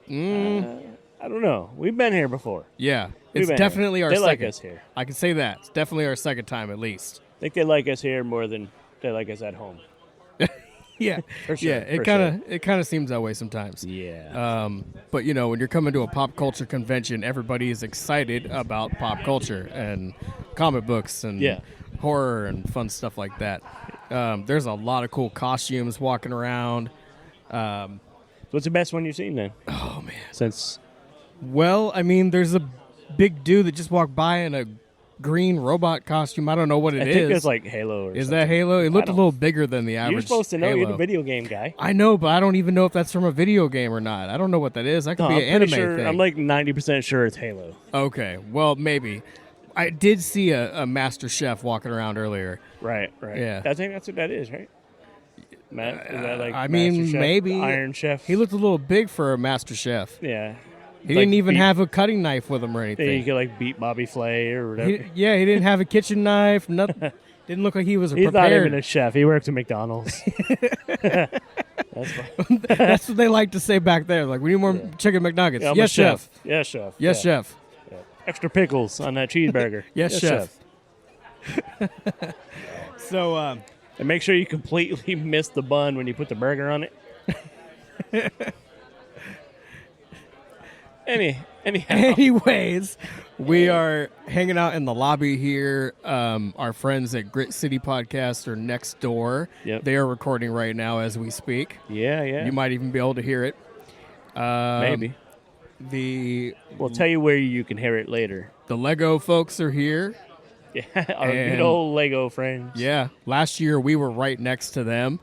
I don't know. We've been here before. Yeah, We've it's been definitely here. our They second. like us here. I can say that. It's definitely our second time at least. I think they like us here more than they like us at home. Yeah, For sure, yeah. It for kind of seems that way sometimes. Yeah. But when you're coming to a pop culture convention, everybody is excited about pop culture and comic books and horror and fun stuff like that. There's a lot of cool costumes walking around. What's the best one you've seen then? Oh man! Since Well, I mean, there's a big dude that just walked by in a green robot costume. I don't know what it I is. think it's like Halo or Is something. that Halo? It looked a don't- little bigger than the average. You're supposed to know. Halo. You're the video game guy. I know, but I don't even know if that's from a video game or not. I don't know what that is. That could be I'm an anime pretty sure, thing. I'm like 90% sure it's Halo. Okay, well, maybe. I did see a Master Chef walking around earlier. Right. Yeah. I think that's what that is, right? Matt, is that like I mean, Master Chef, maybe. Iron Chef? He looked a little big for a Master Chef. Yeah. He didn't even have a cutting knife with him or You anything. could like beat Bobby Flay or whatever. He didn't have a kitchen knife. Nothing. Didn't look like he was He's prepared. not even a chef. He works at McDonald's. That's fine. That's what they like to say back there. Like, we need more chicken McNuggets. Yeah, I'm yes, a chef. Yes, chef. Yes, Yeah. chef. Yeah. Extra pickles on that cheeseburger. Yes, chef. So, And make sure you completely miss the bun when you put the burger on it. Anyhow. anyways, we are hanging out in the lobby here. Our friends at Grit City Podcast are next door. Yep. They are recording right now as we speak. Yeah. You might even be able to hear it. Maybe. We'll tell you where you can hear it later. The Lego folks are here. Yeah, our And- good old Lego friends. Yeah. Last year we were right next to them.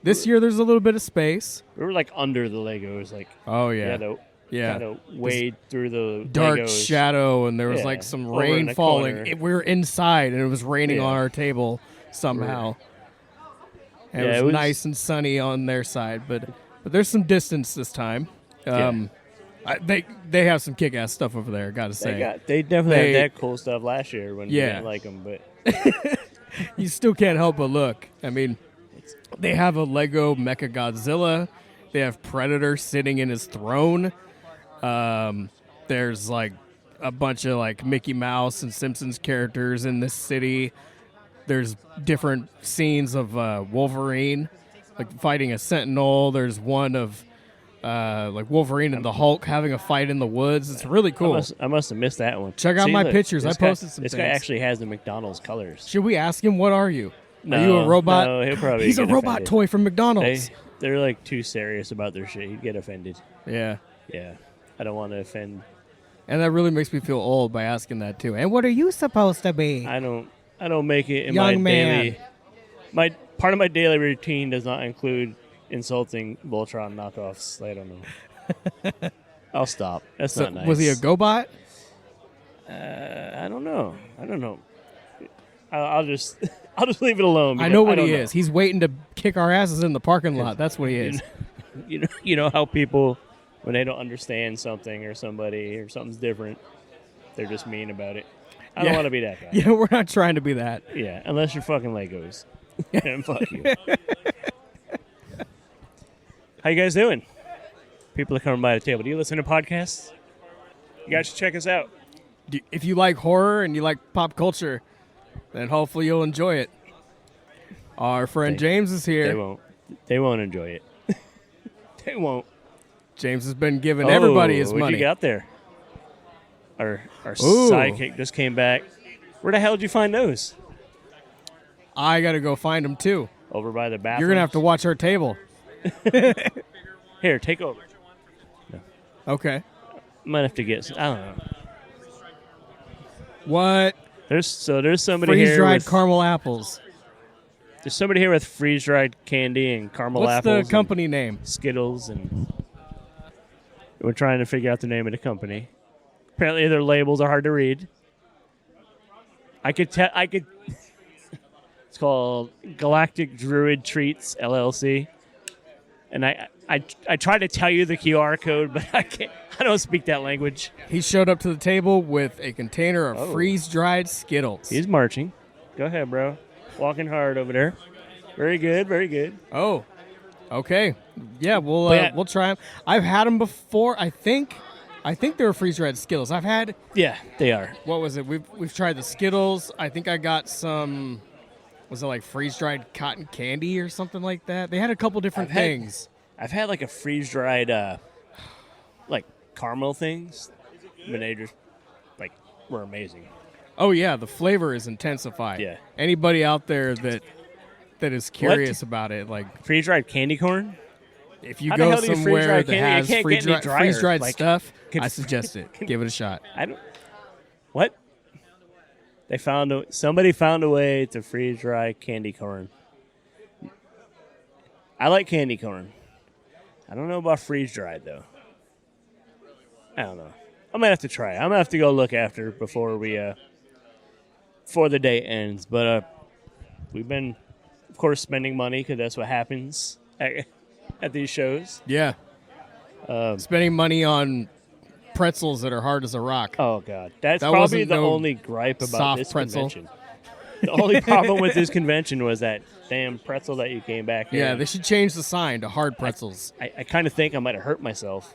This year there's a little bit of space. We were like under the Legos, like Oh yeah. kind of wade through the Dark Legos. shadow, and there was Yeah, like some over in rain the falling. corner. We were inside, and it was raining Yeah. on our table somehow. And Yeah, it it was was- nice and sunny on their side, but there's some distance this time. They have some kick-ass stuff over there, gotta say. They definitely They- had that cool stuff last year when we Yeah. didn't like them, but You still can't help but look. I mean, they have a Lego Mecha Godzilla. They have Predator sitting in his throne. There's like a bunch of like Mickey Mouse and Simpsons characters in this city. There's different scenes of Wolverine, like fighting a Sentinel. There's one of like Wolverine and the Hulk having a fight in the woods. It's really cool. I must have missed that one. Check out my pictures. I this guy- posted some This guy things. actually has the McDonald's colors. Should we ask him, what are you? No, Are you a robot? no, he'll probably He's a get robot offended. toy from McDonald's. They're like too serious about their shit. He'd get offended. Yeah. Yeah, I don't want to offend. And that really makes me feel old by asking that too. And what are you supposed to be? I don't make it in Young my man. daily. My part of my daily routine does not include insulting Voltron knockoffs. I don't know. I'll stop. That's So, not nice. was he a GoBot? I don't know. I'll just leave it alone. I because know what don't he is. He's waiting to kick our asses in the parking lot. That's what he is. You know how people, when they don't understand something or somebody or something's different, they're just mean about it. I don't Yeah. want to be that guy. Yeah, we're not trying to be that. Yeah, unless you're fucking Legos. And fuck you. How you guys doing? People are coming by the table. Do you listen to podcasts? You guys should check us out. If you like horror and you like pop culture, then hopefully you'll enjoy it. Our friend James is here. They won't enjoy it. They won't. James has been giving everybody his What money. you got there? Our Ooh. sidekick just came back. Where the hell did you find those? I got to go find him too. Over by the bathroom. You're going to have to watch our table. Here, take over. Okay. Might have to get. I don't know. What? There's somebody Freeze here dried with, caramel apples. there's somebody here with freeze-dried candy and caramel What's apples. the company name? Skittles, and we're trying to figure out the name of the company. Apparently, their labels are hard to read. I could. It's called Galactic Druid Treats LLC, and I tried to tell you the QR code, but I can't. I don't speak that language. He showed up to the table with a container of freeze-dried Skittles. He's marching. Go ahead, bro. Walking hard over there. Very good. Very good. Oh, okay. Yeah, we'll try them. I've had them before. I think they were freeze-dried Skittles. I've had. Yeah, they are. What was it? We've tried the Skittles. I think I got some. Was it like freeze-dried cotton candy or something like that? They had a couple different things. I've had like a freeze-dried, like caramel things, but they just like were amazing. Oh yeah, the flavor is intensified. Yeah. Anybody out there that is curious about it, like freeze-dried candy corn. If you go somewhere that has freeze-dried like, stuff, I suggest it. Give it a shot. What? Somebody found a way to freeze-dry candy corn. I like candy corn. I don't know about freeze-dried though. I don't know. I might have to try it. I'm gonna have to go look after before the day ends. But we've been, of course, spending money because that's what happens at these shows. Yeah. Spending money on pretzels that are hard as a rock. Oh God, that's probably the only gripe about this convention. The only problem with this convention was that damn pretzel that you came back. Yeah, they should change the sign to hard pretzels. I kind of think I might have hurt myself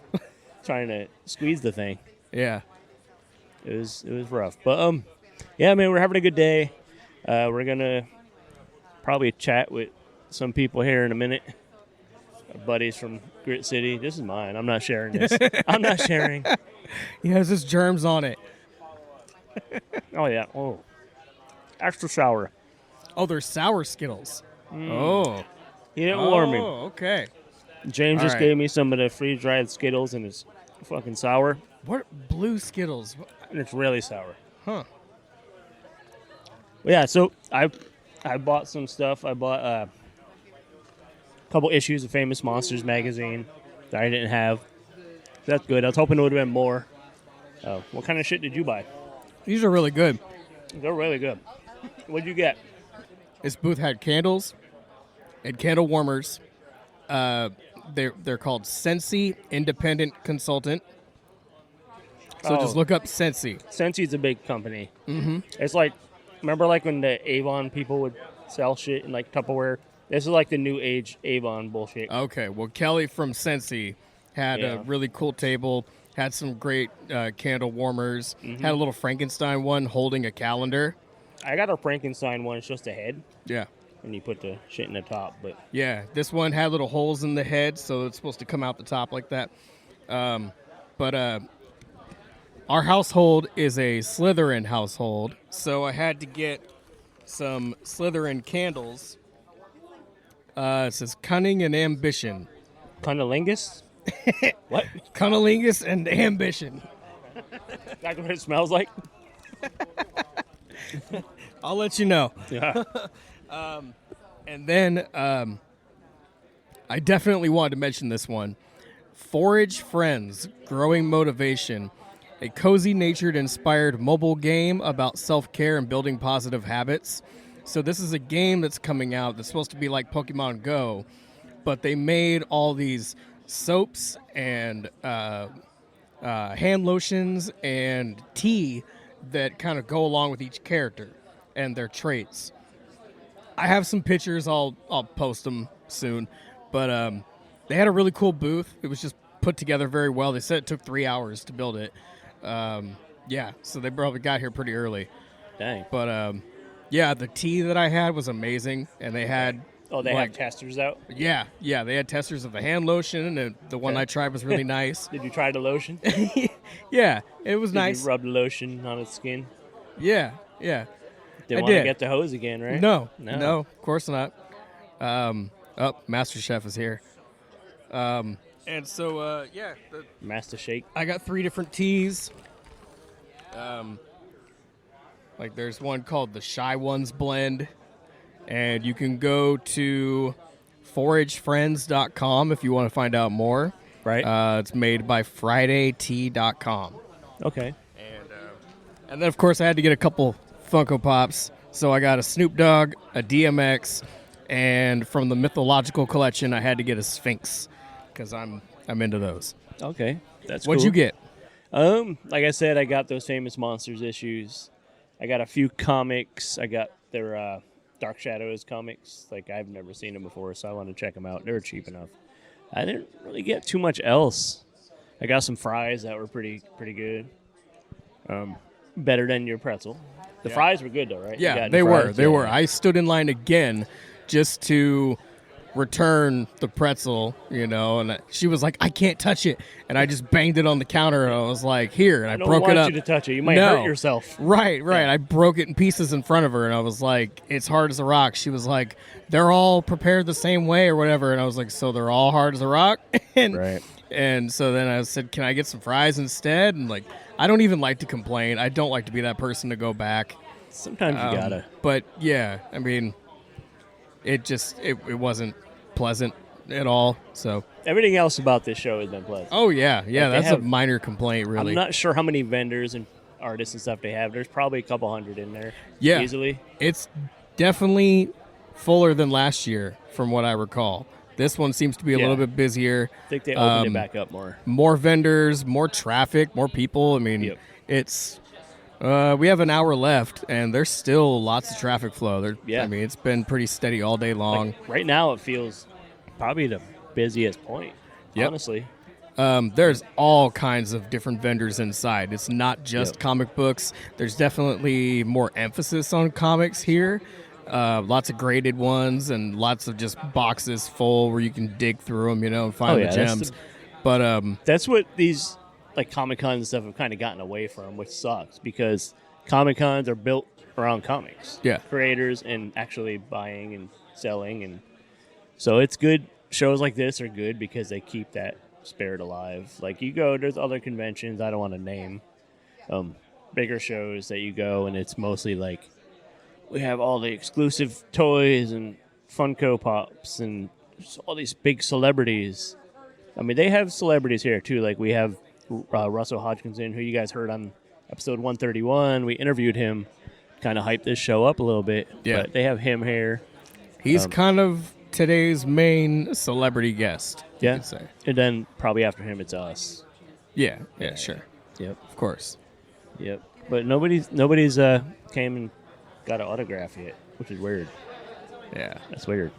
trying to squeeze the thing. Yeah, it was rough, but yeah, man, we're having a good day. We're gonna probably chat with some people here in a minute. Our buddies from Grit City. This is mine. I'm not sharing this. I'm not sharing. He has his germs on it. Oh yeah. Oh, extra sour. Oh, they're sour Skittles. Oh, he didn't warn me. Oh, okay. James just gave me some of the freeze-dried Skittles, and it's fucking sour. What blue Skittles? And it's really sour. Huh. Well, yeah. So I bought some stuff. I bought a couple issues of Famous Monsters magazine that I didn't have. That's good. I was hoping it would have been more. What kind of shit did you buy? These are really good. They're really good. What'd you get? This booth had candles and candle warmers. They're called Sensi Independent Consultant. So just look up Sensi. Sensi's a big company. Mm-hmm. It's like, remember like when the Avon people would sell shit in like Tupperware? This is like the new age Avon bullshit. Okay, well, Kelly from Sensi had a really cool table, had some great candle warmers, had a little Frankenstein one holding a calendar. I got a Frankenstein one. It's just a head. Yeah. And you put the shit in the top. But yeah, this one had little holes in the head, so it's supposed to come out the top like that. But our household is a Slytherin household, so I had to get some Slytherin candles. It says Cunning and Ambition. Cunnilingus? What? Cunnilingus and Ambition. That's what it smells like? I'll let you know. Yeah. And then I definitely wanted to mention this one. Forage Friends, Growing Motivation, a cozy-natured, inspired mobile game about self-care and building positive habits. So this is a game that's coming out that's supposed to be like Pokemon Go, but they made all these soaps and hand lotions and tea that kind of go along with each character and their traits. I have some pictures. I'll post them soon. But they had a really cool booth. It was just put together very well. They said it took 3 hours to build it. Yeah, so they probably got here pretty early. Dang. But yeah, the tea that I had was amazing, and they had. Oh, they had testers out? Yeah, they had testers of the hand lotion, and the one I tried was really nice. Did you try the lotion? Yeah, it was nice. Did you rub the lotion on its skin? Yeah. Didn't want to get the hose again, right? No, of course not. Master Chef is here. And so, yeah. Master Shake. I got 3 different teas. Like there's one called the Shy Ones Blend. And you can go to foragefriends.com if you want to find out more. Right. It's made by FridayT.com. Okay. And then, of course, I had to get a couple Funko Pops. So I got a Snoop Dogg, a DMX, and from the mythological collection, I had to get a Sphinx because I'm into those. Okay. That's What'd cool. you get? Like I said, I got those Famous Monsters issues. I got a few comics. I got their Dark Shadows comics. Like, I've never seen them before, so I want to check them out. They were cheap enough. I didn't really get too much else. I got some fries that were pretty good. Better than your pretzel. The fries were good, though, right? Yeah, they were. They were. I stood in line again just to return the pretzel, and she was like, I can't touch it. And I just banged it on the counter, and I was like, here, and I broke it up. I don't want you to touch it. You might hurt yourself. Right. Yeah. I broke it in pieces in front of her, and I was like, it's hard as a rock. She was like, they're all prepared the same way or whatever. And I was like, so they're all hard as a rock? And so then I said, can I get some fries instead? And like, I don't even like to complain. I don't like to be that person to go back. Sometimes you gotta. But yeah, I mean, it wasn't pleasant at all. So everything else about this show has been pleasant. Oh yeah, that's a minor complaint, really. I'm not sure how many vendors and artists and stuff they have. There's probably a couple hundred in there. Yeah, easily. It's definitely fuller than last year, from what I recall. This one seems to be a little bit busier. I think they opened it back up more. More vendors, more traffic, more people. I mean, it's. We have an hour left, and there's still lots of traffic flow. I mean, it's been pretty steady all day long. Like, right now, it feels probably the busiest point, honestly. There's all kinds of different vendors inside. It's not just comic books. There's definitely more emphasis on comics here. Lots of graded ones and lots of just boxes full where you can dig through them, and find the gems. But that's what these like Comic-Cons and stuff have kind of gotten away from, which sucks because Comic-Cons are built around comics. Yeah. Creators and actually buying and selling. And so it's good. Shows like this are good because they keep that spirit alive. Like you go, there's other conventions I don't want to name, bigger shows that you go, and it's mostly like we have all the exclusive toys and Funko Pops and all these big celebrities. I mean, they have celebrities here too. Like we have Russell Hodgkinson, who you guys heard on episode 131. We interviewed him, kind of hyped this show up a little bit. Yeah. But they have him here. He's kind of today's main celebrity guest, you could say. And then probably after him, it's us. Yeah, sure. Yep. Of course. Yep. But nobody's came and got an autograph yet, which is weird. Yeah. That's weird.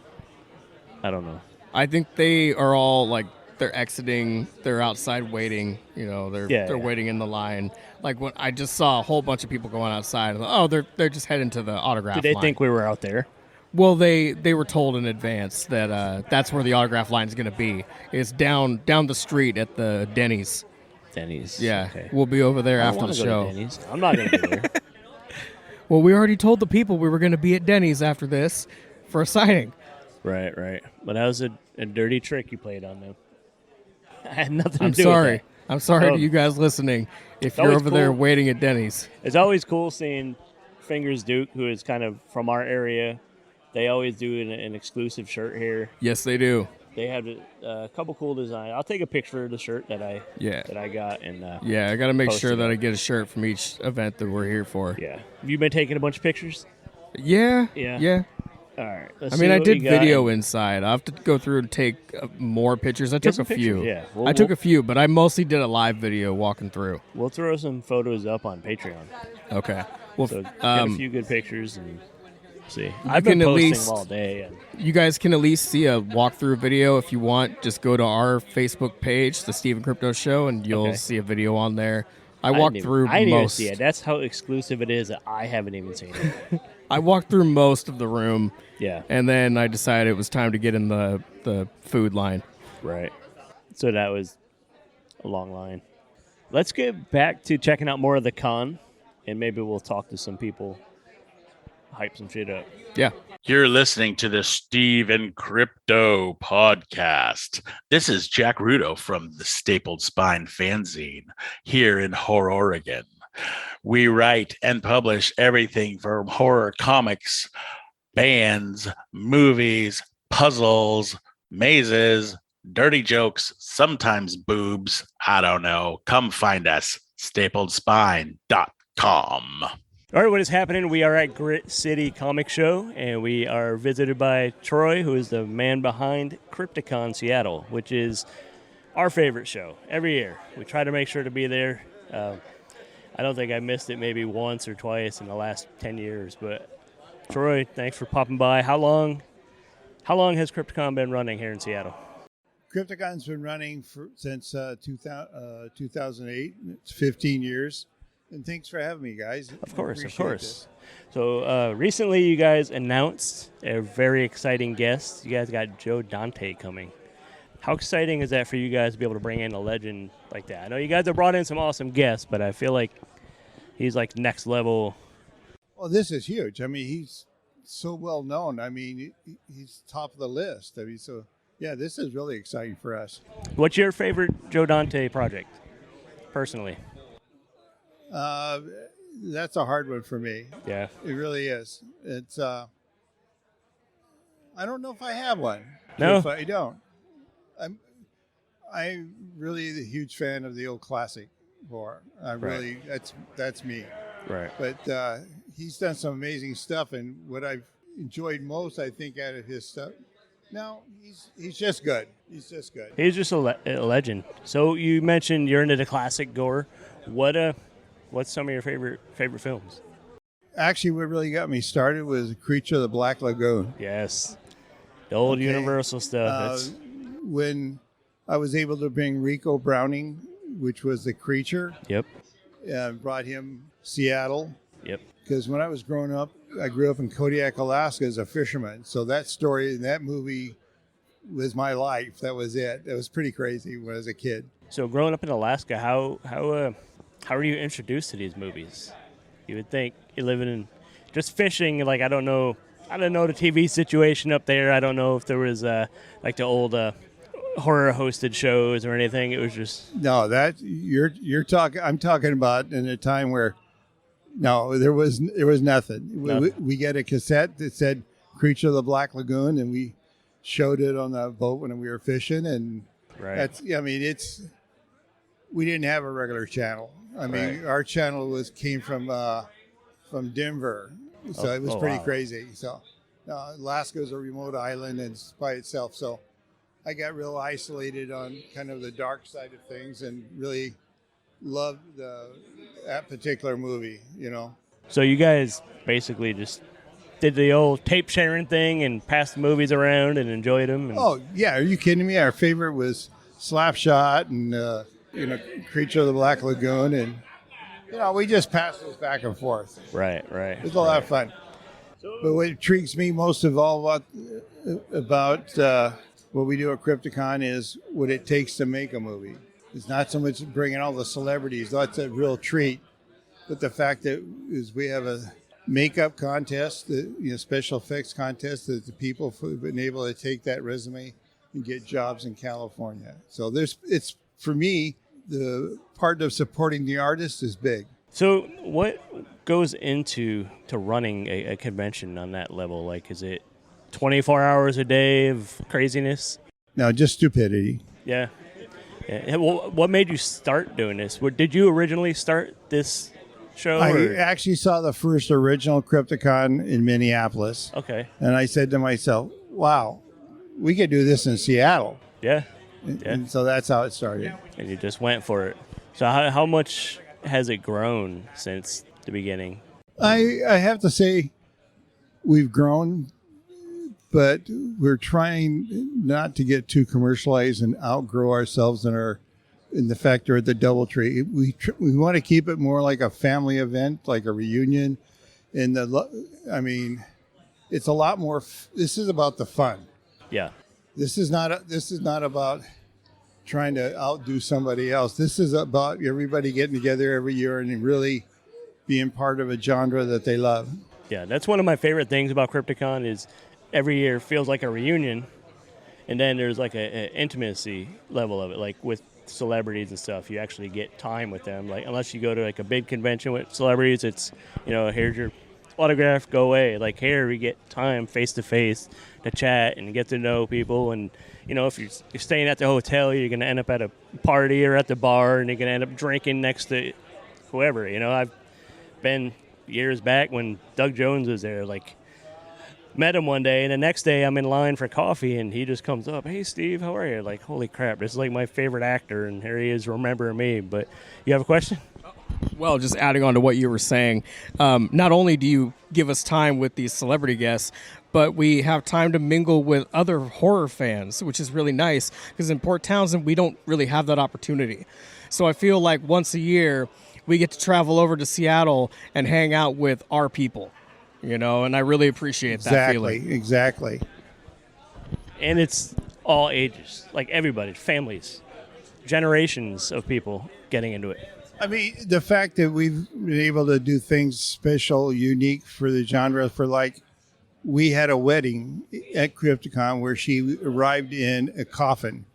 I don't know. I think they are all like, they're exiting, they're outside waiting, they're waiting in the line. Like when I just saw a whole bunch of people going outside, and, they're just heading to the autograph line. Did they think we were out there? Well, they were told in advance that that's where the autograph line is going to be. It's down the street at the Denny's. Denny's. Yeah, okay. We'll be over there after the go show. To Denny's. I'm not going to be there. Well, we already told the people we were going to be at Denny's after this for a signing. Right. But that was a dirty trick you played on them. I had nothing to do with that. I'm sorry to you guys listening if you're over there waiting at Denny's. It's always cool seeing Fingers Duke, who is kind of from our area. They always do an exclusive shirt here. Yes, they do. They have a couple cool designs. I'll take a picture of the shirt that I got. And I got to make sure that I get a shirt from each event that we're here for. Yeah. Have you been taking a bunch of pictures? Yeah. All right. I did video inside. I'll have to go through and take more pictures. I took a few. Yeah. I took a few, but I mostly did a live video walking through. We'll throw some photos up on Patreon. Okay. Well, so get a few good pictures and see. I've been posting them all day. You guys can at least see a walkthrough video if you want. Just go to our Facebook page, The Steve and Crypto Show, and you'll see a video on there. I walked through most. I didn't even see it. That's how exclusive it is that I haven't even seen it. I walked through most of the room. Yeah. And then I decided it was time to get in the food line. Right. So that was a long line. Let's get back to checking out more of the con, and maybe we'll talk to some people, hype some shit up. Yeah. You're listening to the Steve and Crypto podcast. This is Jack Rudo from the Stapled Spine fanzine here in Horror, Oregon. We write and publish everything from horror comics, bands, movies, puzzles, mazes, dirty jokes, sometimes boobs. I don't know. Come find us. StapledSpine.com. All right, what is happening? We are at Grit City Comic Show, and we are visited by Troy, who is the man behind Crypticon Seattle, which is our favorite show every year. We try to make sure to be there. I don't think I missed it maybe once or twice in the last 10 years. But Troy, thanks for popping by. How long has Crypticon been running here in Seattle? Crypticon's been running since 2008. It's 15 years. And thanks for having me, guys. Of course. This. So recently you guys announced a very exciting guest. You guys got Joe Dante coming. How exciting is that for you guys to be able to bring in a legend like that? I know you guys have brought in some awesome guests, but I feel like he's like next level. Well, this is huge. I mean, he's so well known. I mean, he's top of the list. I mean, so yeah, this is really exciting for us. What's your favorite Joe Dante project, personally? That's a hard one for me. Yeah. It really is. It's, I don't know if I have one. No? If I don't. I'm really a huge fan of the old classic horror. That's me. Right. But he's done some amazing stuff, and what I've enjoyed most, I think, out of his stuff. No, he's just good. He's just good. He's just a legend. So you mentioned you're into the classic gore. What's some of your favorite films? Actually, what really got me started was Creature of the Black Lagoon. Yes. The old Universal stuff. When I was able to bring Rico Browning, which was the creature. Yep. Brought him Seattle. Yep. Because when I was growing up, I grew up in Kodiak, Alaska as a fisherman. So that story in that movie was my life. That was it. It was pretty crazy when I was a kid. So growing up in Alaska, how were you introduced to these movies? You would think you're living in just fishing. Like I don't know the TV situation up there. I don't know if there was like the old horror hosted shows or anything. It was just no. That you're talking. I'm talking about in a time where no, there was nothing. We get a cassette that said "Creature of the Black Lagoon," and we showed it on the boat when we were fishing. And right. We didn't have a regular channel. I mean, our channel came from Denver, so it was pretty crazy. So Alaska is a remote island and it's by itself. So I got real isolated on kind of the dark side of things and really loved that particular movie, you know. So you guys basically just did the old tape sharing thing and passed the movies around and enjoyed them. Oh, yeah. Are you kidding me? Our favorite was Slapshot and, Creature of the Black Lagoon. And, we just passed those back and forth. Right. It was a lot of fun. But what intrigues me most of all about what we do at Crypticon is what it takes to make a movie. It's not so much bringing all the celebrities. That's a real treat. But the fact that is we have a makeup contest, special effects contest that the people have been able to take that resume and get jobs in California. So it's for me, the part of supporting the artist is big. So what goes into running a convention on that level? Like, is it 24 hours a day of craziness? No, just stupidity. Yeah. Well, what made you start doing this? Did you originally start this show? I actually saw the first original Crypticon in Minneapolis. Okay. And I said to myself, wow, we could do this in Seattle. Yeah. And so that's how it started. And you just went for it. So how much has it grown since the beginning? I have to say we've grown, but we're trying not to get too commercialized and outgrow ourselves in the fact we're at the DoubleTree. We want to keep it more like a family event, like a reunion. And it's a lot more. This is about the fun. Yeah. This is not about trying to outdo somebody else. This is about everybody getting together every year and really being part of a genre that they love. Yeah, that's one of my favorite things about Crypticon is every year feels like a reunion, and then there's like a intimacy level of it, like with celebrities and stuff. You actually get time with them. Like unless you go to like a big convention with celebrities, it's here's your autograph, go away. Like here, we get time face to face to chat and get to know people. And you know, if you're staying at the hotel, you're gonna end up at a party or at the bar, and you're gonna end up drinking next to whoever. You know, I've been years back when Doug Jones was there. Like, met him one day, and the next day I'm in line for coffee, and he just comes up, "Hey, Steve, how are you?" Like, holy crap, this is like my favorite actor, and here he is remembering me. But you have a question? Well, just adding on to what you were saying, not only do you give us time with these celebrity guests, but we have time to mingle with other horror fans, which is really nice, because in Port Townsend, we don't really have that opportunity. So I feel like once a year, we get to travel over to Seattle and hang out with our people, you know, and I really appreciate that feeling. Exactly. And it's all ages, like everybody, families, generations of people getting into it. I mean, the fact that we've been able to do things special, unique for the genre, for like, we had a wedding at Crypticon where she arrived in a coffin.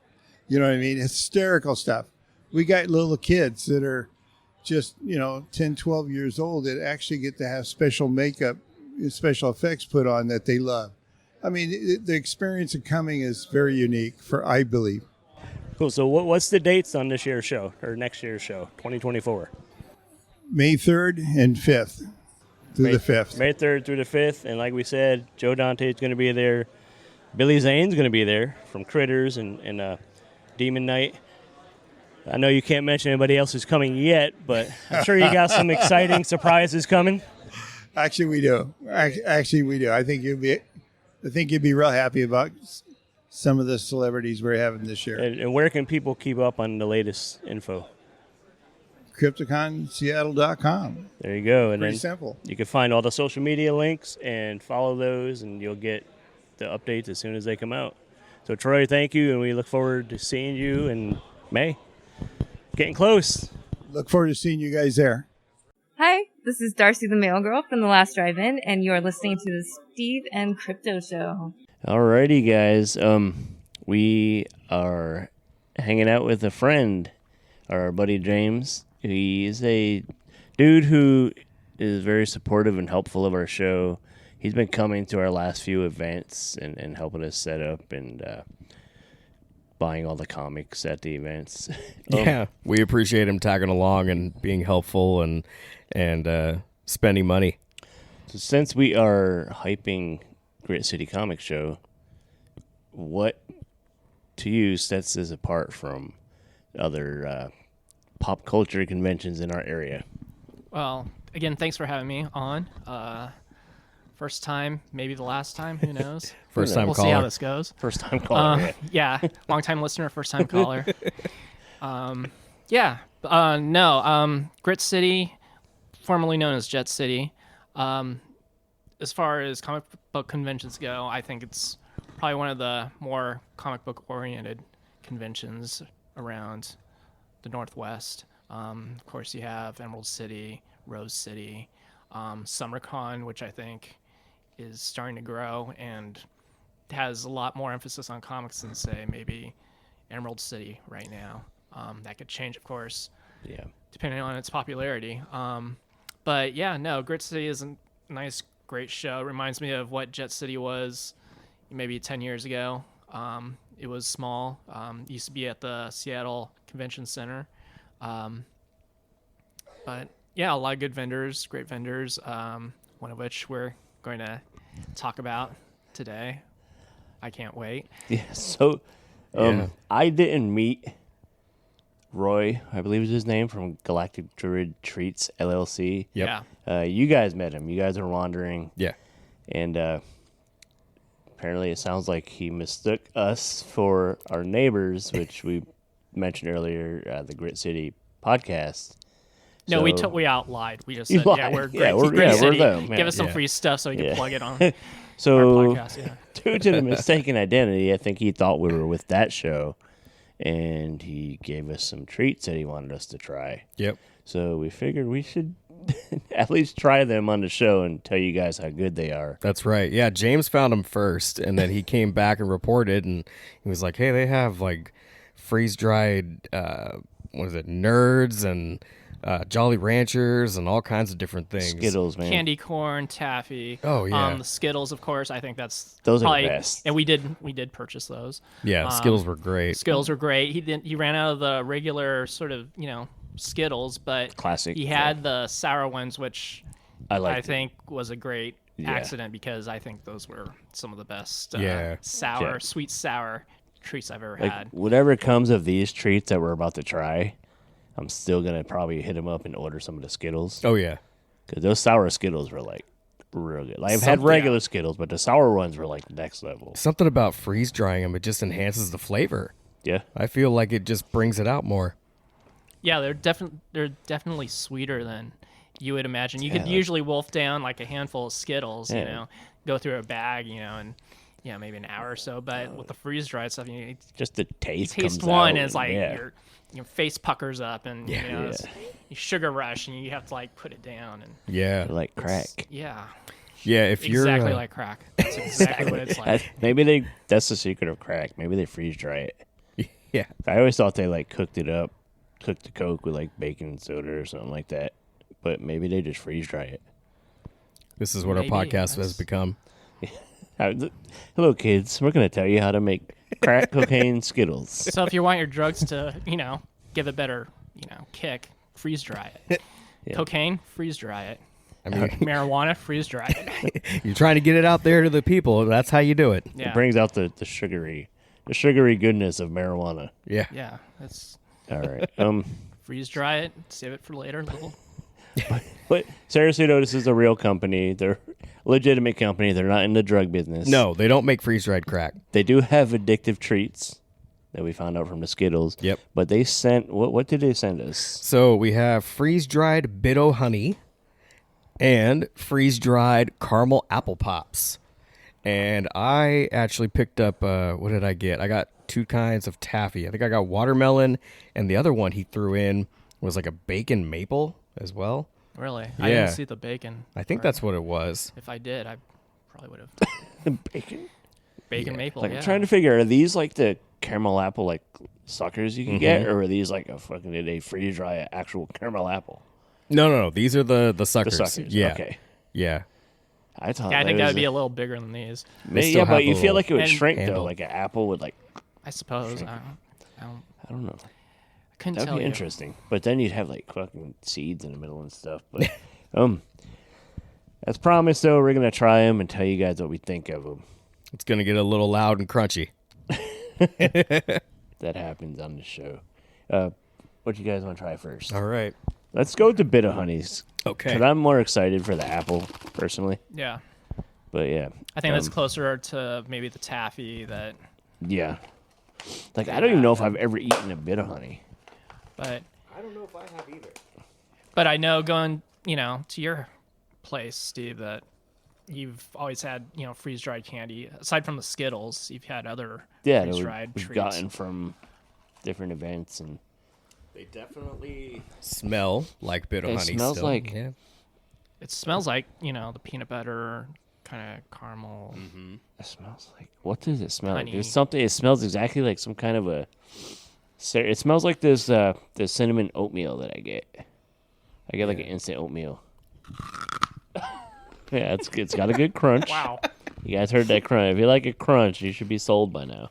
You know what I mean? Hysterical stuff. We got little kids that are just, 10, 12 years old that actually get to have special makeup, special effects put on that they love. I mean, the experience of coming is very unique, I believe. Cool. So what's the dates on this year's show or next year's show, 2024? May 3rd and 5th through the 5th. May 3rd through the 5th. And like we said, Joe Dante's going to be there. Billy Zane's going to be there from Critters and Demon Knight. I know you can't mention anybody else who's coming yet, but I'm sure you got some exciting surprises coming. Actually, we do. Actually, we do. I think you'd be real happy about some of the celebrities we're having this year. And where can people keep up on the latest info? CrypticonSeattle.com. There you go. And Pretty then simple. You can find all the social media links and follow those, and you'll get the updates as soon as they come out. So, Troy, thank you, and we look forward to seeing you in May. Getting close. Look forward to seeing you guys there. Hi, this is Darcy the Mail Girl from The Last Drive-In, and you're listening to the Steve and Crypto Show. Alrighty, guys. We are hanging out with a friend, our buddy James. He's a dude who is very supportive and helpful of our show. He's been coming to our last few events and helping us set up and buying all the comics at the events. Yeah, we appreciate him tagging along and being helpful and spending money. So since we are hyping Grit City Comic Show, what to you sets this apart from other pop culture conventions in our area? Well, again, thanks for having me on. First time, maybe the last time, who knows? First time we'll caller. see how this goes. First time caller. Yeah, long time listener, first time caller. Grit City, formerly known as Jet City. As far as comic book conventions go, I think it's probably one of the more comic book oriented conventions around the Northwest. Of course, you have Emerald City, Rose City, SummerCon, which I think is starting to grow and has a lot more emphasis on comics than, say, maybe Emerald City right now. That could change, of course, depending on its popularity. But yeah, no, Grit City is a nice, great show. It reminds me of what Jet City was maybe 10 years ago. It was small. It used to be at the Seattle Convention Center. But yeah, a lot of good vendors, great vendors, one of which we're going to talk about today. I can't wait. Yeah, so I didn't meet Roy, I believe is his name, from Galactic Druid Treats, LLC. Yep. Yeah. You guys met him. You guys were wandering. Yeah. And apparently it sounds like he mistook us for our neighbors, which we mentioned earlier, the Grit City podcast. No, So- we outlied. We just said, lied. yeah, we're Yeah, great. we're- Great yeah, we're City. them, Give yeah. us some Yeah. free stuff so we can Yeah. plug it on our So, podcast. Yeah. due to the mistaken identity, I think he thought we were with that show, and he gave us some treats that he wanted us to try. Yep. So we figured we should at least try them on the show and tell you guys how good they are. That's right. Yeah, James found them first, and then he came back and reported, and he was like, hey, they have like freeze-dried, nerds and Jolly Ranchers and all kinds of different things. Skittles, man. Candy corn, taffy. Oh, yeah. The Skittles, of course. I think that's Those are the probably, best. And we did purchase those. Yeah, Skittles were great. Skittles were great. He ran out of the regular sort of Skittles, but Classic, He had the sour ones, which I think was a great accident because I think those were some of the best sweet sour treats I've ever had. Whatever comes of these treats that we're about to try, I'm still gonna probably hit them up and order some of the Skittles. Oh yeah, because those sour Skittles were like real good. Like, I've had regular Skittles, but the sour ones were like next level. Something about freeze drying them, it just enhances the flavor. Yeah, I feel like it just brings it out more. Yeah, they're definitely sweeter than you would imagine. You could usually wolf down like a handful of Skittles, go through a bag, and maybe an hour or so. But with the freeze dried stuff, just the taste. You taste comes one, out and it's like your face puckers up, and you sugar rush, and you have to like put it down, and like crack. Yeah, if you're exactly like crack. That's exactly what it's like. Maybe that's the secret of crack. Maybe they freeze dry it. Yeah, I always thought they like cooked it up, cooked the Coke with like baking soda or something like that. But maybe they just freeze dry it. This is what our podcast has become. Hello, kids. We're going to tell you how to make crack cocaine Skittles. So if you want your drugs to, give a better, kick, freeze dry it. Cocaine, freeze dry it. I mean, marijuana, freeze dry it. You're trying to get it out there to the people. That's how you do it. Yeah. It brings out the sugary goodness of marijuana. Yeah. Yeah. That's all right. Freeze dry it. Save it for later. But seriously, though, this is a real company. They're a legitimate company. They're not in the drug business. No, they don't make freeze-dried crack. They do have addictive treats that we found out from the Skittles. Yep. But they sent, what did they send us? So we have freeze-dried Bitto honey and freeze-dried caramel apple pops. And I actually picked up, what did I get? I got 2 kinds of taffy. I think I got watermelon, and the other one he threw in was like a bacon maple as well. Really? Yeah. I didn't see the bacon. I think that's what it was. If I did, I probably would have. Bacon maple, I'm trying to figure, are these like the caramel apple like suckers you can get, or are these like did they freeze dry an actual caramel apple? No. These are the suckers. The suckers. Yeah. Okay. Yeah. I think that would be a little bigger than these. Yeah, but you feel like it would shrink though, like an apple would like. I suppose. Shrink. I don't know. Couldn't That'd tell be you. interesting, but then you'd have like fucking seeds in the middle and stuff. But as promised, though, we're gonna try them and tell you guys what we think of them. It's gonna get a little loud and crunchy. That happens on the show. What you guys want to try first? All right, let's go with the Bitto honeys. Okay, because I'm more excited for the apple personally. Yeah, but yeah, I think that's closer to maybe the taffy that. Yeah, like I don't even know if I've ever eaten a Bitto honey. But I don't know if I have either. But I know going, to your place, Steve, that you've always had, freeze-dried candy. Aside from the Skittles, you've had other freeze-dried treats. We've gotten from different events, and they definitely smell like Bitto honey. It smells like It smells like the peanut butter kind of caramel. Mm-hmm. It smells like, what does it smell honey. like? There's something. It smells exactly like some kind of a. It smells like this the cinnamon oatmeal that I get. I get like an instant oatmeal. Yeah, it's got a good crunch. Wow. You guys heard that crunch. If you like a crunch, you should be sold by now.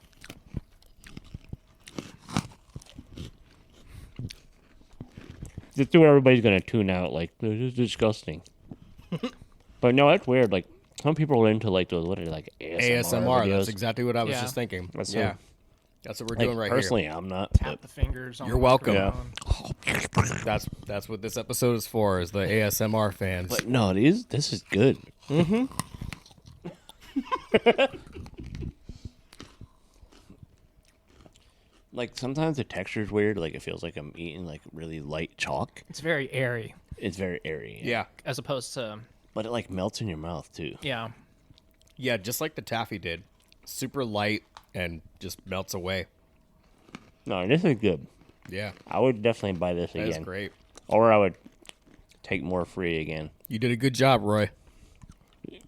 This is where everybody's gonna tune out. Like, this is disgusting. But no, that's weird. Like, some people are into like those. What are they, like ASMR videos? That's exactly what I was just thinking. That's what we're doing right personally, here. I'm not. Tap the fingers on You're the welcome. Yeah. That's what this episode is for, is the ASMR fans. But no, this is good. Mm-hmm. Like, sometimes the texture's weird. Like, it feels like I'm eating like really light chalk. It's very airy. It's very airy. Yeah. As opposed to. But it like melts in your mouth too. Yeah. Yeah, just like the taffy did. Super light and just melts away. No, this is good. Yeah. I would definitely buy this again. That's great. Or I would take more free again. You did a good job, Roy.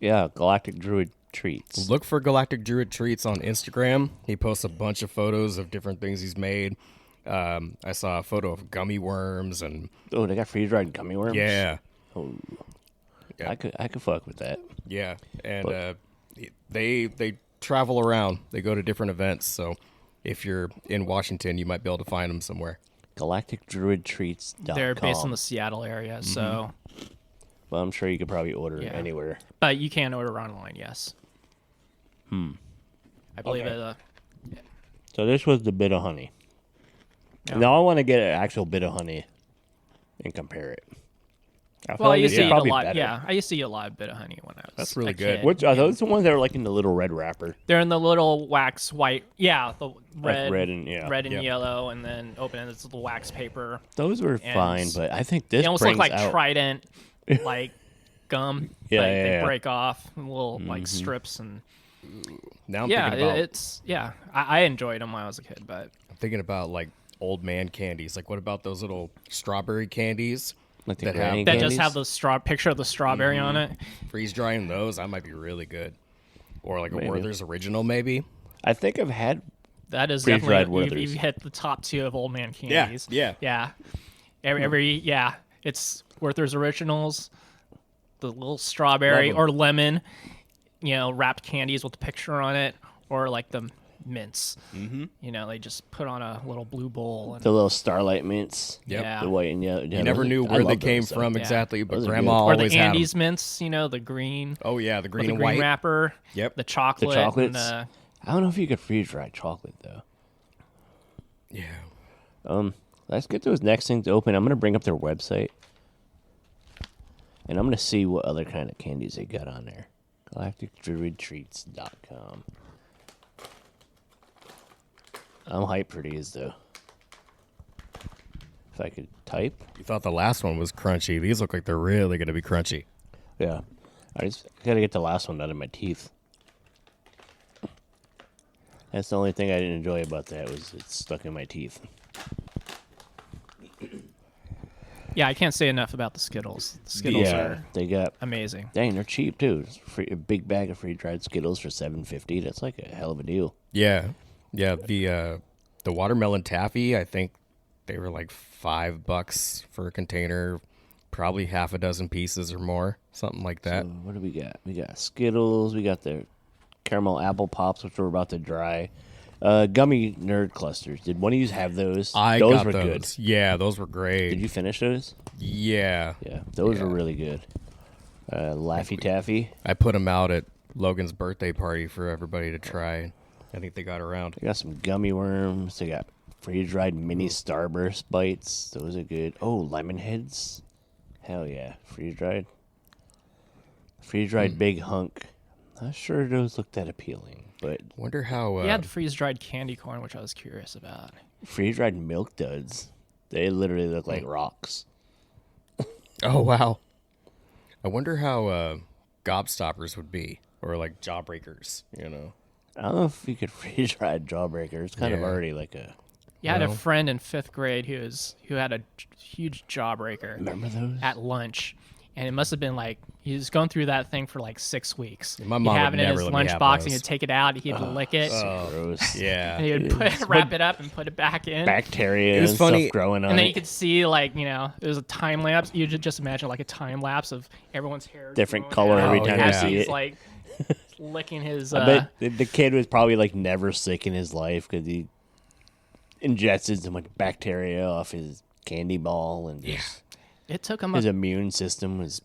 Yeah, Galactic Druid Treats. Look for Galactic Druid Treats on Instagram. He posts a bunch of photos of different things he's made. I saw a photo of gummy worms and Oh, they got freeze-dried gummy worms? yeah, Oh, Yeah. I could fuck with that. yeah, and they travel around. They go to different events. So if you're in Washington, you might be able to find them somewhere. Galactic Druid Treats. They're based in the Seattle area, so. Well, I'm sure you could probably order Yeah. anywhere. But you can order online, yes. I believe Okay. it. So this was the bit of honey. Yeah. Now I want to get an actual bit of honey and compare it. I feel Well, I like used it's to eat a probably lot. better. Yeah, I used to eat a lot of bit of honey when I was. That's really a good. kid. Which are those the ones that are like in the little red wrapper? They're in the little wax white. Yeah, the red, red and- yeah. red and Yep. yellow, and then open it. It's the wax paper. Those were And fine, but I think this They almost brings look like out. Trident, like gum. Yeah, like, yeah, they yeah. break off in little like strips and. Now I'm Yeah, thinking about it's I enjoyed them when I was a kid, but like old man candies. Like what about those little strawberry candies Like the that granny have that candies? does have the picture of the strawberry on it. freeze drying those? That might be really good. Or like a Maybe. Werther's original, maybe. I think I've had. That is Freeze-dried definitely Werther's. you've hit the top 2 of old man Yeah, candies. yeah. yeah. It's Werther's originals, the little strawberry Love 'em. or lemon, wrapped candies with a picture on it, or like the mints. Mm-hmm. They just put on a little blue bowl. And, The little starlight mints. Yep. Yeah. The white and yellow. You never knew where they came from Yeah. exactly, but Those are Grandma good. or always the had 'em. Andes mints, the green. Oh yeah, the green with the and green white. wrapper. Yep. The chocolate. The chocolates. And I don't know if you could freeze dry chocolate though. Yeah. Let's get those next things open. I'm gonna bring up their website, and I'm gonna see what other kind of candies they got on there. GalacticDruidTreats.com. I'm hyped for these though. If I could type, You thought the last one was crunchy. These look like they're really going to be crunchy. yeah. I just gotta get the last one out of my teeth. That's the only thing I didn't enjoy about that was it's stuck in my teeth. yeah, I can't say enough about the Skittles. The Skittles are they got. amazing. Dang, they're cheap too. It's a big bag of freeze-dried Skittles for $7.50. That's like a hell of a deal. Yeah. Yeah, the watermelon taffy, I think they were like $5 for a container, probably half a dozen pieces or more, something like that. So what do we got? We got Skittles. We got the caramel apple pops, which were about to dry. Gummy nerd clusters. Did one of you have those? I those got were those. good. Yeah, those were great. Did you finish those? Yeah. Yeah, those were really good. Laffy Taffy. I put them out at Logan's birthday party for everybody to try. I think they got around. They got some gummy worms. They got freeze-dried mini Starburst bites. Those are good. Oh, lemon heads. Hell yeah, freeze-dried. Freeze-dried big hunk. Not sure those look that appealing, but Wonder how. He had freeze-dried candy corn, which I was curious about. freeze-dried milk duds. They literally look like rocks. Oh wow. I wonder how gobstoppers would be, or like jawbreakers. I don't know if you could freeze-dried Jawbreaker. It's kind of Yeah. already like a... Yeah, I had a No. friend in 5th grade who had a huge jawbreaker Remember those? at lunch, and it must have been like he was going through that thing for like 6 weeks. My He'd mom have would it in never his let me have lunchbox, and those. he'd take it out, he'd lick it, Gross. Yeah. and he would wrap it up and put it back in. Bacteria It was and funny- stuff growing on And then it. you could see, like, it was a time lapse. You just imagine, like, a time lapse of everyone's hair. Different growing color out every time you as see he's, it. like, licking his. I bet the kid was probably like never sick in his life because he ingested so much bacteria off his candy ball and just It took him. his immune system was.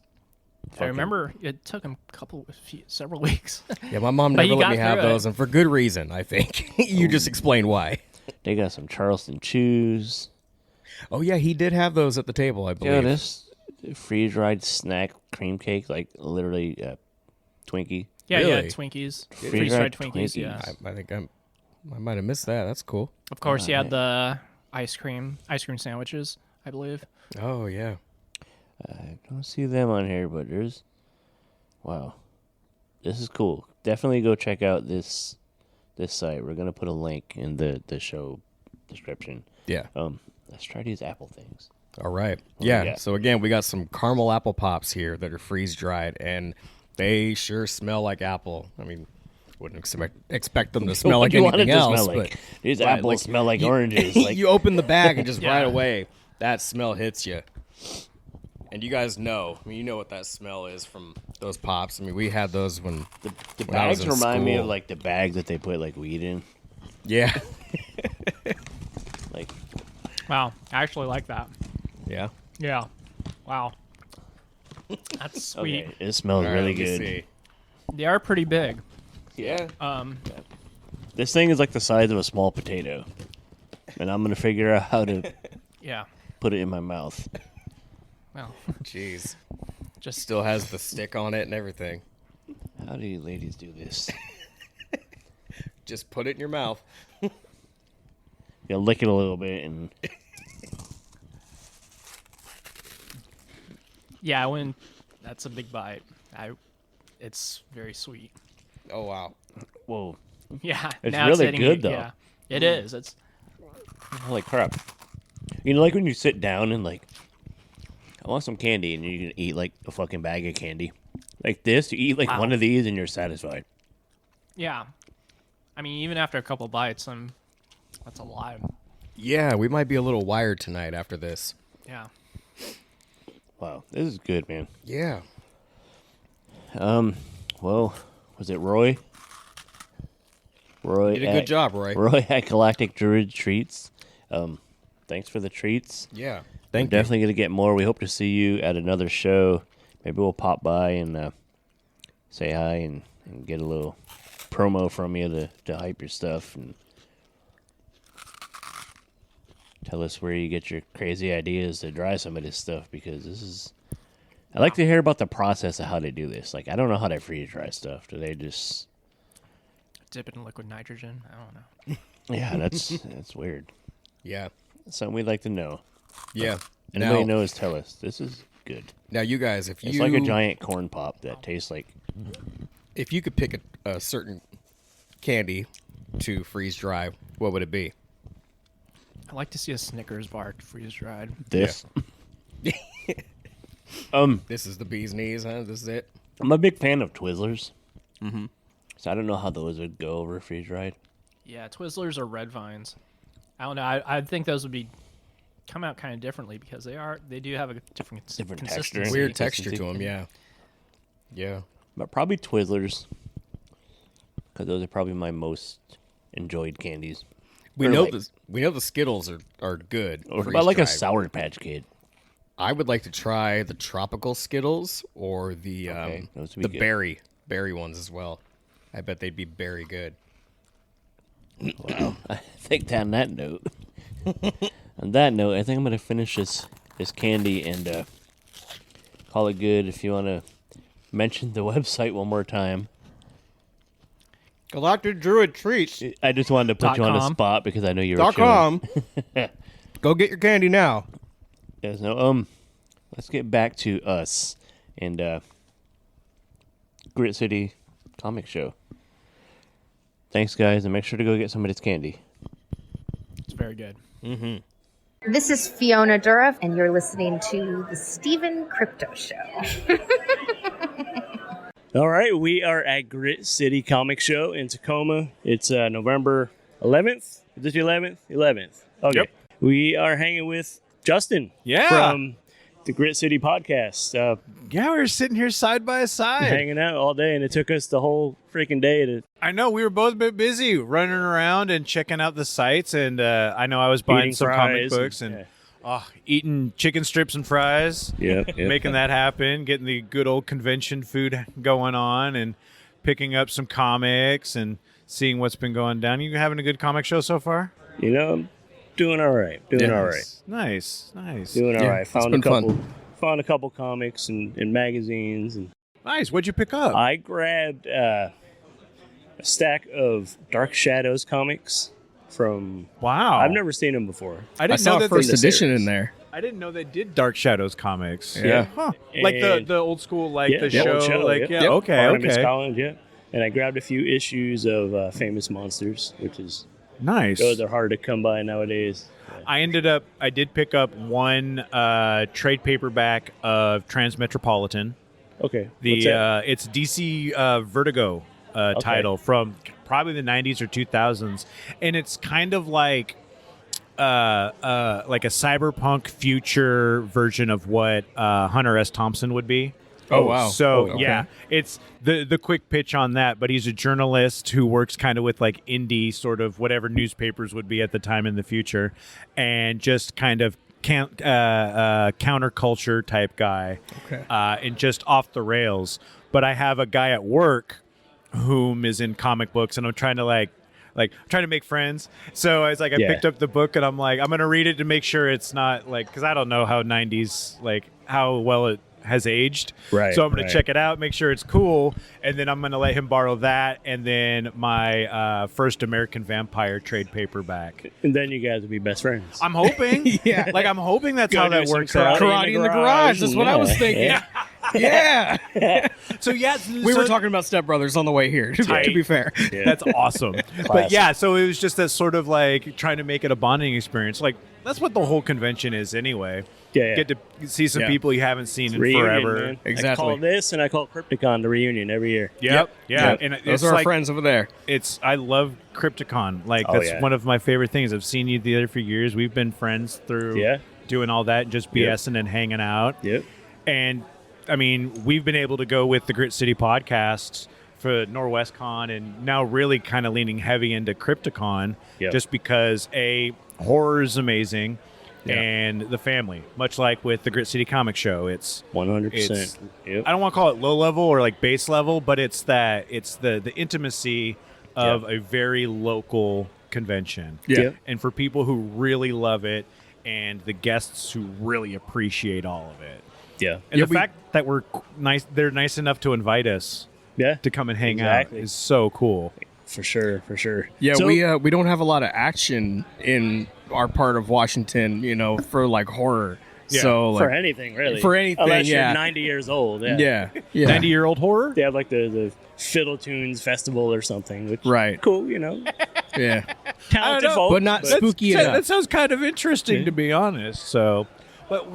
I remember it took him several weeks. Yeah, my mom But never you let me got have through it. those, and for good reason, I think. You just explain why. They got some Charleston Chews. Oh yeah, he did have those at the table, I believe. Yeah, this freeze-dried snack cream cake, like literally Twinkie. Yeah, Really? Twinkies, Freeze-dried freeze-dried Twinkies. Twinkies. Yeah. I think I might have missed that. That's cool. Of course, he had the ice cream sandwiches, I believe. Oh yeah. I don't see them on here, but there's. Wow, this is cool. Definitely go check out this site. We're gonna put a link in the show description. Yeah. Let's try these apple things. All right. What Yeah. we got? So again, we got some caramel apple pops here that are freeze dried, and they sure smell like apple. I mean, wouldn't expect them to smell like You want it anything to else. smell like, But these right, apples smell like you, oranges. Like, you open the bag and just right away, that smell hits you. And you guys know, I mean, you know what that smell is from those pops. I mean, we had those when the when I was bags in remind me school. of like the bags that they put like weed in. Yeah. Like, Wow, I actually like that. Yeah. Yeah. Wow. That's sweet. okay, it smells All right, really let me good. see. They are pretty big. Yeah. This thing is like the size of a small potato, and I'm gonna figure out how to Yeah. put it in my mouth. Well, Jeez. just Still has the stick on it and everything. How do you ladies do this? Just put it in your mouth. You lick it a little bit, and yeah. When that's a big bite. It's very sweet. Oh wow. whoa, Yeah. It's now really hitting good, you. though. Yeah. It is. It's holy crap! You know, like when you sit down and like, I want some candy, and you can eat like a fucking bag of candy. Like this, you eat like Wow. one of these, and you're satisfied. yeah. I mean, even after a couple bites, that's a lot. Yeah, we might be a little wired tonight after this. Yeah. Wow, this is good, man. Yeah. Well, was it Roy? Roy You did a good job, Roy. Roy at Galactic Druid Treats. Thanks for the treats. Yeah. We're Thank you. definitely going to get more. We hope to see you at another show. Maybe we'll pop by and say hi and get a little promo from you to hype your stuff and tell us where you get your crazy ideas to dry some of this stuff, because this is... I like to hear about the process of how they do this. Like, I don't know how they freeze dry stuff. Do they just... Dip it in liquid nitrogen. I don't know. Yeah, that's weird. Yeah. Something we'd like to know. Yeah. Anybody Now, knows, tell us. This is good. now you guys, if It's you like a giant corn pop that tastes like... if you could pick a certain candy to freeze dry, what would it be? I like to see a Snickers bar freeze dried. this. This is the bee's knees, huh? This is it. I'm a big fan of Twizzlers. Mm-hmm. So I don't know how those would go over freeze dried. Yeah, Twizzlers or Red Vines. I don't know. I think those would come out kind of differently because they do have a different Different consistency. texture. Weird Consistency. texture to them, yeah. Yeah. But probably Twizzlers, because those are probably my most enjoyed candies. We Or know like- the Skittles are good. Or about like a freeze-dried. Sour Patch Kid. I would like to try the tropical Skittles or the Okay, those would be good. berry ones as well. I bet they'd be very good. Wow. I think on that note, I think I'm gonna finish this candy and call it good. If you want to mention the website one more time. Galactic Druid Treats. I just wanted to put you on the .com. spot because I know you were .com. Go get your candy now. Yes, no, let's get back to us and Grit City Comic Show. Thanks, guys, and make sure to go get somebody's candy. It's very good. This is Fiona Dura, and you're listening to the Stephen Crypto Show. All right, we are at Grit City Comic Show in Tacoma. It's November 11th. Is this the 11th? 11th. Okay. Yep. We are hanging with Justin from the Grit City podcast. Yeah, we were sitting here side by side. Hanging out all day, and it took us the whole freaking day to I know we were both a bit busy running around and checking out the sites, and I know I was buying Eating some comic fries books and- and eating chicken strips and fries. Yep. Making that happen, getting the good old convention food going on, and picking up some comics and seeing what's been going down. You having a good comic show so far? I'm doing all right. All right. Nice. Doing all Yeah, right. it's Found been fun. Found a couple comics and magazines. And Nice. What'd you pick up? I grabbed a stack of Dark Shadows comics from. Wow. I've never seen them before. I I didn't saw know a that first they, edition in there. I didn't know they did Dark Shadows comics. Yeah. Huh. Like And- the old school, like the the old show. Like, yeah. yeah. Okay. Barnabas Okay. Collins, yeah. And I grabbed a few issues of Famous Monsters, which is Nice. those are hard to come by nowadays. I did pick up one trade paperback of Transmetropolitan. Okay. The what's that? it's DC Vertigo title from probably the 90s or 2000s, and it's kind of like a cyberpunk future version of what Hunter S. Thompson would be. Oh, wow. So okay. yeah, it's the quick pitch on that. But he's a journalist who works kind of with like indie sort of whatever newspapers would be at the time in the future, and just kind of counterculture type guy, and just off the rails. But I have a guy at work whom is in comic books, and I'm trying to trying to make friends. So I was like, I picked up the book, and I'm like, I'm gonna read it to make sure it's not like, because I don't know how 90s how well it has aged. Right. So I'm going to check it out, make sure it's cool, and then I'm going to let him borrow that, and then my first American Vampire trade paperback. And then you guys will be best friends. I'm hoping. I'm hoping that's how that works out. Karate in the garage. That's what I was thinking. Yeah. So we were talking about Step Brothers on the way here. To be fair, that's awesome. But yeah, so it was just that sort of like trying to make it a bonding experience. Like that's what the whole convention is anyway. Yeah. Get to see some people you haven't seen in Reunion, forever. Man. Exactly. I call this and I call Crypticon the reunion every year. Yeah. And those are our friends over there. I love Crypticon. Like that's one of my favorite things. I've seen you the other few years. We've been friends through doing all that, and just BSing and hanging out. Yep. And I mean, we've been able to go with the Grit City podcasts for NorwestCon, and now really kind of leaning heavy into Crypticon, just because horror is amazing. And the family, much like with the Grit City Comic Show, it's 100%. I don't want to call it low level or like base level, but it's the intimacy of a very local convention. And for people who really love it, and the guests who really appreciate all of it. And the fact that they're nice enough to invite us to come and hang out is so cool. For sure. Yeah, so, we don't have a lot of action in our part of Washington, for like horror. Yeah. So for anything, really. For anything, unless you're 90 years old. Yeah. 90-year-old horror? They have like the Fiddle Tunes Festival or something. Which cool, Yeah. Talented folks. But not spooky enough. That sounds kind of interesting, to be honest. So, but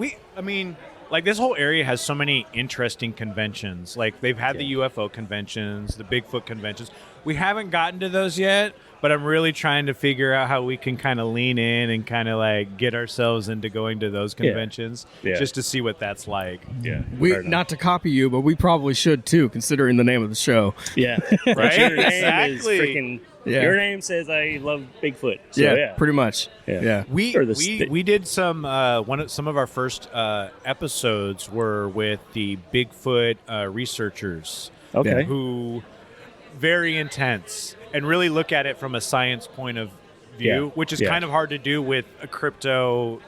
like this whole area has so many interesting conventions. Like they've had the UFO conventions, the Bigfoot conventions. We haven't gotten to those yet, but I'm really trying to figure out how we can kind of lean in and kind of like get ourselves into going to those conventions just to see what that's like. Yeah. Not to copy you, but we probably should too, considering the name of the show. Yeah. Right? Your name Exactly. is freaking Your name says I love Bigfoot. So, yeah, pretty much. Yeah. We did some some of our first episodes were with the Bigfoot researchers. Okay. Who very intense and really look at it from a science point of view, which is kind of hard to do with a crypto,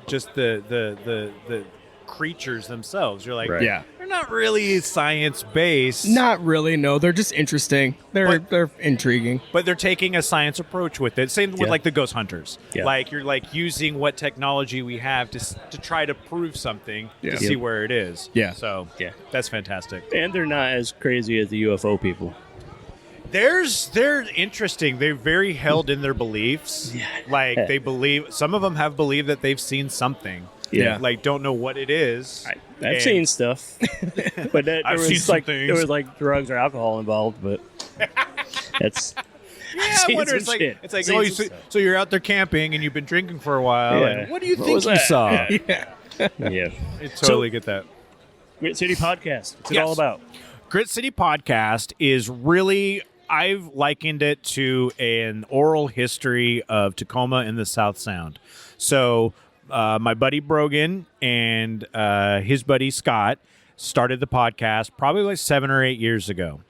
just the creatures themselves. You're like, they're not really science-based. Not really, no. They're just interesting. They're intriguing. But they're taking a science approach with it. Same with like the ghost hunters. Yeah. Like you're like using what technology we have to try to prove something to see where it is. Yeah. So that's fantastic. And they're not as crazy as the UFO people. They're interesting. They're very held in their beliefs. They believe, some of them have believed that they've seen something. Yeah. Like don't know what it is. I've seen stuff. But there was like drugs or alcohol involved, but that's I wonder, it's like so you're out there camping and you've been drinking for a while. Yeah. And what do you think you saw? Yeah. I totally get that. Grit City Podcast. What's it all about? Grit City Podcast is really, I've likened it to an oral history of Tacoma and the South Sound. So my buddy Brogan and his buddy Scott started the podcast probably like 7 or 8 years ago.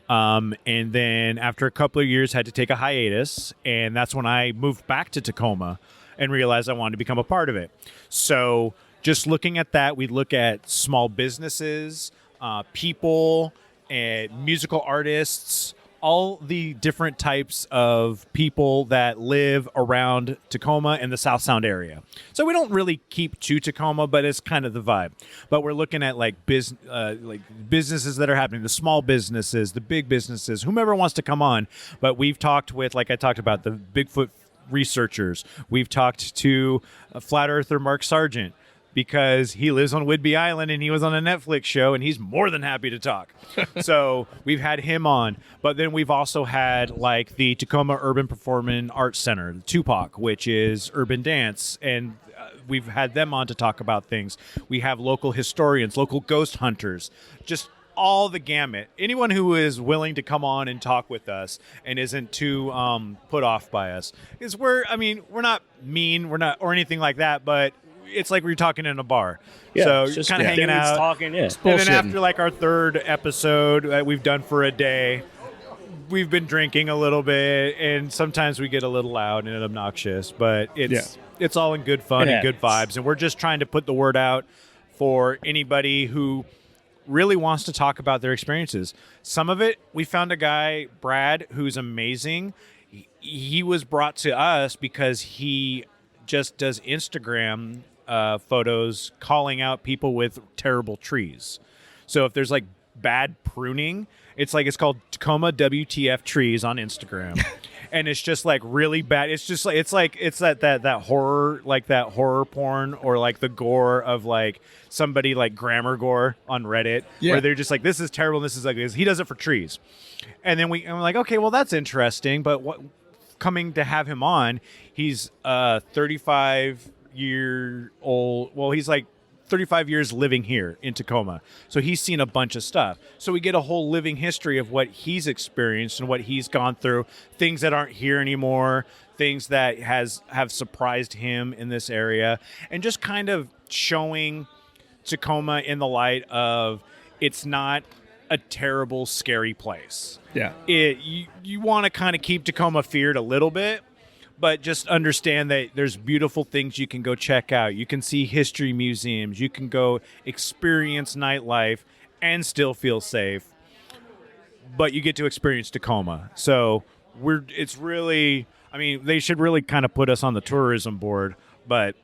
And then after a couple of years had to take a hiatus, and that's when I moved back to Tacoma and realized I wanted to become a part of it. So just looking at that, we look at small businesses, people, and musical artists, all the different types of people that live around Tacoma and the South Sound area. So we don't really keep to Tacoma, but it's kind of the vibe. But we're looking at like businesses that are happening, the small businesses, the big businesses, whomever wants to come on. But we've talked with, like I talked about, the Bigfoot researchers. We've talked to Flat Earther Mark Sargent. because he lives on Whidbey Island and he was on a Netflix show and he's more than happy to talk. So we've had him on. But then we've also had like the Tacoma Urban Performing Arts Center, the Tupac, which is urban dance. And we've had them on to talk about things. We have local historians, local ghost hunters, just all the gamut. Anyone who is willing to come on and talk with us and isn't too put off by us. Is we're not mean, we're not or anything like that, but it's like we're talking in a bar. Yeah, so it's just kind of hanging dudes out, talking. Yeah, and then after like our third episode that we've done for a day, we've been drinking a little bit, and sometimes we get a little loud and obnoxious, but it's all in good fun and good vibes, and we're just trying to put the word out for anybody who really wants to talk about their experiences. Some of it, we found a guy, Brad, who's amazing. He was brought to us because he just does Instagram photos calling out people with terrible trees. So if there's like bad pruning, it's called Tacoma WTF Trees on Instagram. And it's just like really bad. It's just like it's that horror porn, or like the gore of like somebody like grammar gore on Reddit, where they're just like, this is terrible, this is ugly. He does it for trees. And then we're like, okay, well that's interesting, but what coming to have him on, he's 35-year-old. Well, he's like 35 years living here in Tacoma. So he's seen a bunch of stuff. So we get a whole living history of what he's experienced and what he's gone through, things that aren't here anymore, things that have surprised him in this area, and just kind of showing Tacoma in the light of it's not a terrible, scary place. Yeah. You want to kind of keep Tacoma feared a little bit, but just understand that there's beautiful things you can go check out. You can see history museums. You can go experience nightlife and still feel safe. But you get to experience Tacoma. So it's really, they should really kind of put us on the tourism board, but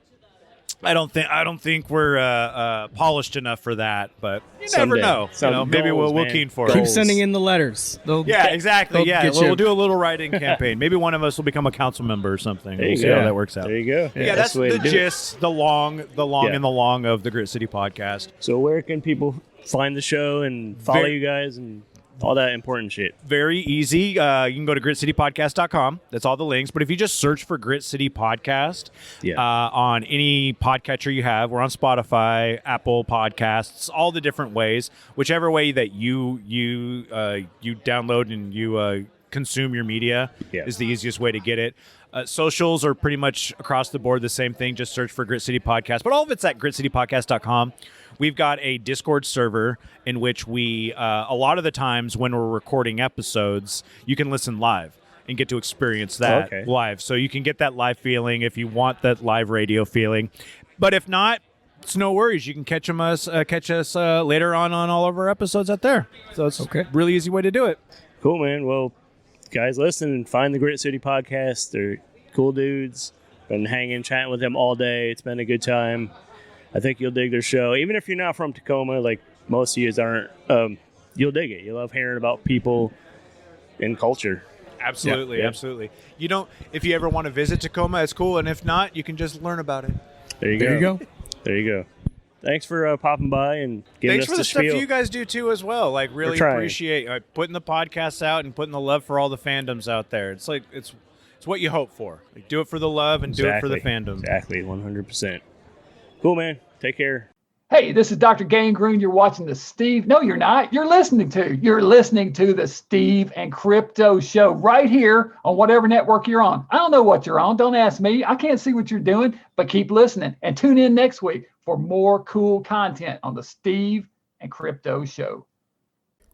I don't think we're polished enough for that, but you never know. Maybe we'll keen for it. Keep sending in the letters. Exactly. Yeah, we'll do a little writing campaign. Maybe one of us will become a council member or something. We'll see how that works out. There you go. Yeah, that's the gist, the long and the long of the Grit City podcast. So where can people find the show and follow you guys and all that important shit? Very easy. You can go to gritcitypodcast.com. That's all the links. But if you just search for Grit City Podcast on any podcatcher you have, we're on Spotify, Apple Podcasts, all the different ways. Whichever way that you download and you consume your media is the easiest way to get it. Socials are pretty much across the board the same thing. Just search for Grit City Podcast. But all of it's at gritcitypodcast.com. We've got a Discord server in which we, a lot of the times when we're recording episodes, you can listen live and get to experience that live. So you can get that live feeling if you want that live radio feeling. But if not, it's no worries. You can catch us later on all of our episodes out there. So it's a really easy way to do it. Cool, man. Well, guys, listen and find the Grit City Podcast. They're cool dudes. Been hanging, chatting with them all day. It's been a good time. I think you'll dig their show. Even if you're not from Tacoma, like most of you aren't, you'll dig it. You love hearing about people and culture. Absolutely, absolutely. If you ever want to visit Tacoma, it's cool. And if not, you can just learn about it. There you go. There you go. Thanks for popping by and giving us the spiel. Thanks for the stuff you guys do too as well. Like really appreciate putting the podcasts out and putting the love for all the fandoms out there. It's like it's what you hope for. Like, do it for the love and do it for the fandom. Exactly, 100%. Cool, man. Take care. Hey, this is Dr. Gangrene. You're watching the Steve. No, you're not. You're listening to the Steve and Crypto Show right here on whatever network you're on. I don't know what you're on. Don't ask me. I can't see what you're doing, but keep listening and tune in next week for more cool content on the Steve and Crypto Show.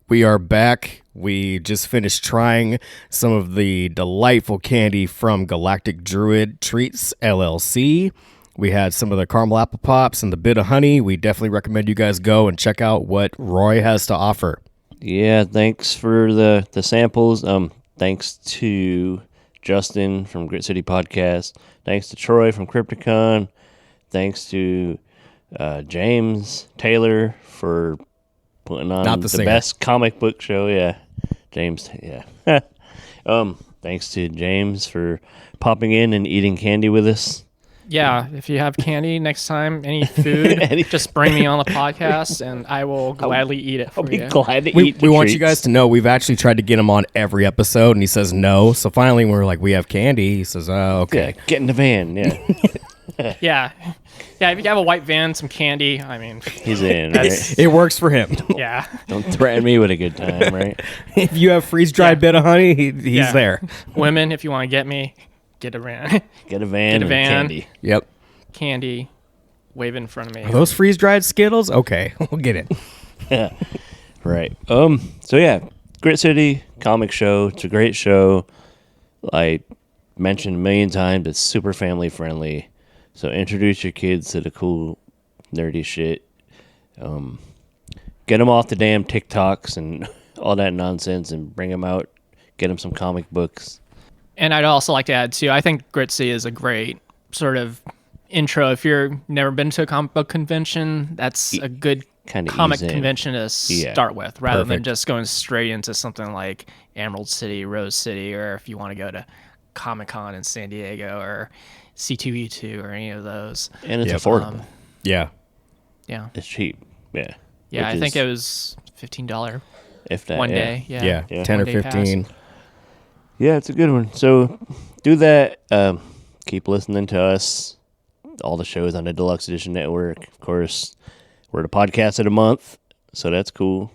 We are back. We just finished trying some of the delightful candy from Galactic Druid Treats, LLC. We had some of the caramel apple pops and the bit of honey. We definitely recommend you guys go and check out what Roy has to offer. Yeah, thanks for the samples. Thanks to Justin from Grit City Podcast. Thanks to Troy from Crypticon. Thanks to James Taylor for putting on the best comic book show. Yeah, James. Yeah. Thanks to James for popping in and eating candy with us. Yeah, if you have candy next time, any food, just bring me on the podcast, and I will gladly eat it for I'll be you. glad to We eat the want you treats. guys to know we've actually tried to get him on every episode, and he says no. So finally, we're like, we have candy. He says, oh, okay. Yeah, get in the van. Yeah. Yeah. Yeah, if you have a white van, some candy, I mean... He's in, right? It works for him. Yeah. Don't threaten me with a good time, right? If you have freeze-dried bit of honey, he's there. Women, if you want to get me, get a van. Get a van and candy. Yep. Candy, wave in front of me. Are those freeze-dried Skittles? Okay, we'll get it. Yeah. Right. So yeah, Grit City comic show. It's a great show. I mentioned a million times. It's super family friendly. So introduce your kids to the cool, nerdy shit. Get them off the damn TikToks and all that nonsense, and bring them out. Get them some comic books. And I'd also like to add, too, I think Gritzy is a great sort of intro. If you've never been to a comic book convention, that's a good comic convention to start with, rather than just going straight into something like Emerald City, Rose City, or if you want to go to Comic-Con in San Diego or C2E2 or any of those. And it's affordable. Yeah. Yeah. It's cheap. Yeah. Yeah, I think it was $15 if that, one day. Yeah. 10 or 15. Pass. Yeah, it's a good one. So do that. Keep listening to us. All the shows on the Deluxe Edition Network. Of course, we're the podcast of the month, so that's cool.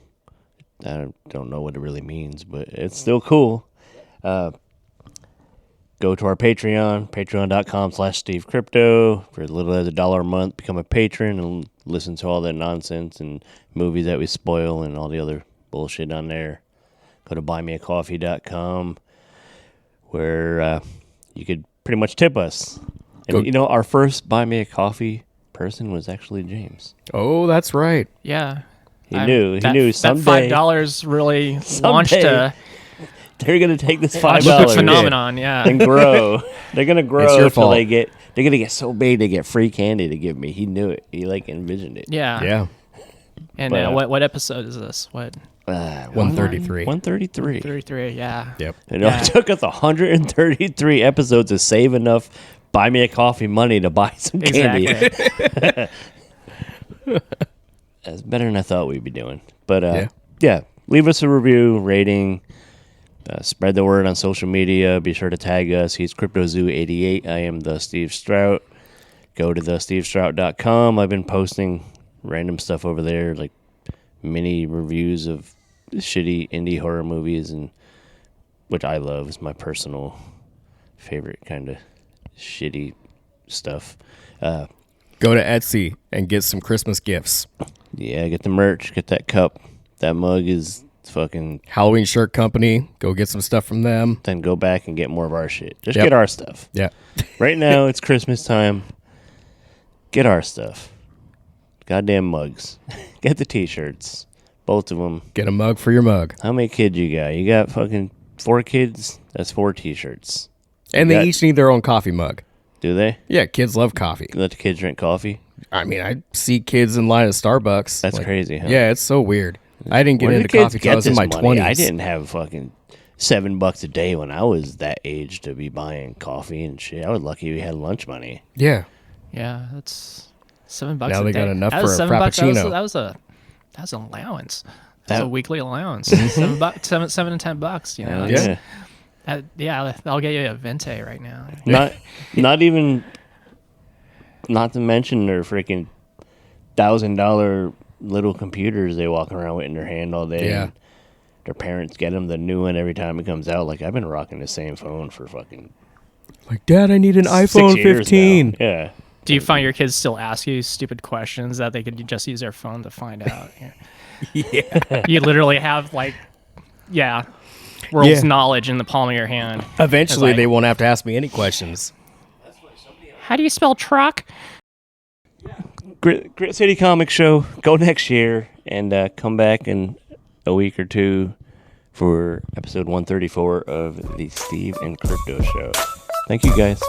I don't know what it really means, but it's still cool. Go to our Patreon, patreon.com/SteveCrypto. For as little as $1 a month, become a patron and listen to all that nonsense and movies that we spoil and all the other bullshit on there. Go to buymeacoffee.com, where you could pretty much tip us. And, you know, our first Buy Me a Coffee person was actually James. Oh, that's right. Yeah. He knew someday. That $5 really launched a... They're going to take this $5 $5 phenomenon, yeah. and grow. They're going to grow It's your until fault. they're going to get so big they get free candy to give me. He knew it. He envisioned it. Yeah. Yeah. And But, what episode is this? What? 133. 133. 133, yeah. Yep. It only took us 133 episodes to save enough Buy Me a Coffee money to buy some candy. Exactly. That's better than I thought we'd be doing. But yeah, leave us a review, rating. Spread the word on social media. Be sure to tag us. He's CryptoZoo88. I am the Steve Strout. Go to thestevestrout.com. I've been posting random stuff over there, like mini reviews of shitty indie horror movies, and which I love. It's my personal favorite kind of shitty stuff. Go to Etsy and get some Christmas gifts. Yeah, get the merch. Get that cup. That mug is fucking Halloween Shirt Company. Go get some stuff from them. Then go back and get more of our shit. Just get our stuff. Yeah. Right now, it's Christmas time. Get our stuff. Goddamn mugs. Get the t-shirts. Both of them. Get a mug for your mug. How many kids you got? You got fucking 4 kids? That's 4 t-shirts. And they each need their own coffee mug. Do they? Yeah, kids love coffee. Let the kids drink coffee? I mean, I see kids in line at Starbucks. That's crazy, huh? Yeah, it's so weird. I didn't get Where into do kids coffee until I get was in this my money? 20s. I didn't have fucking $7 a day when I was that age to be buying coffee and shit. I was lucky we had lunch money. Yeah. Yeah, that's $7 Now a they day. got enough That for was a $7. Frappuccino. That was an allowance. That was a weekly allowance. Mhm. $7 to $10, you know. Yeah. Yeah, I'll get you a Vente right now. Not even, not to mention their freaking $1,000 little computers they walk around with in their hand all day. Yeah. And their parents get them the new one every time it comes out. Like, I've been rocking the same phone for fucking Like, Dad, I need an 6 iPhone years 15. now. Yeah. Do you find your kids still ask you stupid questions that they could just use their phone to find out? Yeah. You literally have, world's knowledge in the palm of your hand. Eventually, It's like, they won't have to ask me any questions. how do you spell truck? Grit City Comic Show. Go next year and come back in a week or two for episode 134 of the Steve and Crypto Show. Thank you, guys.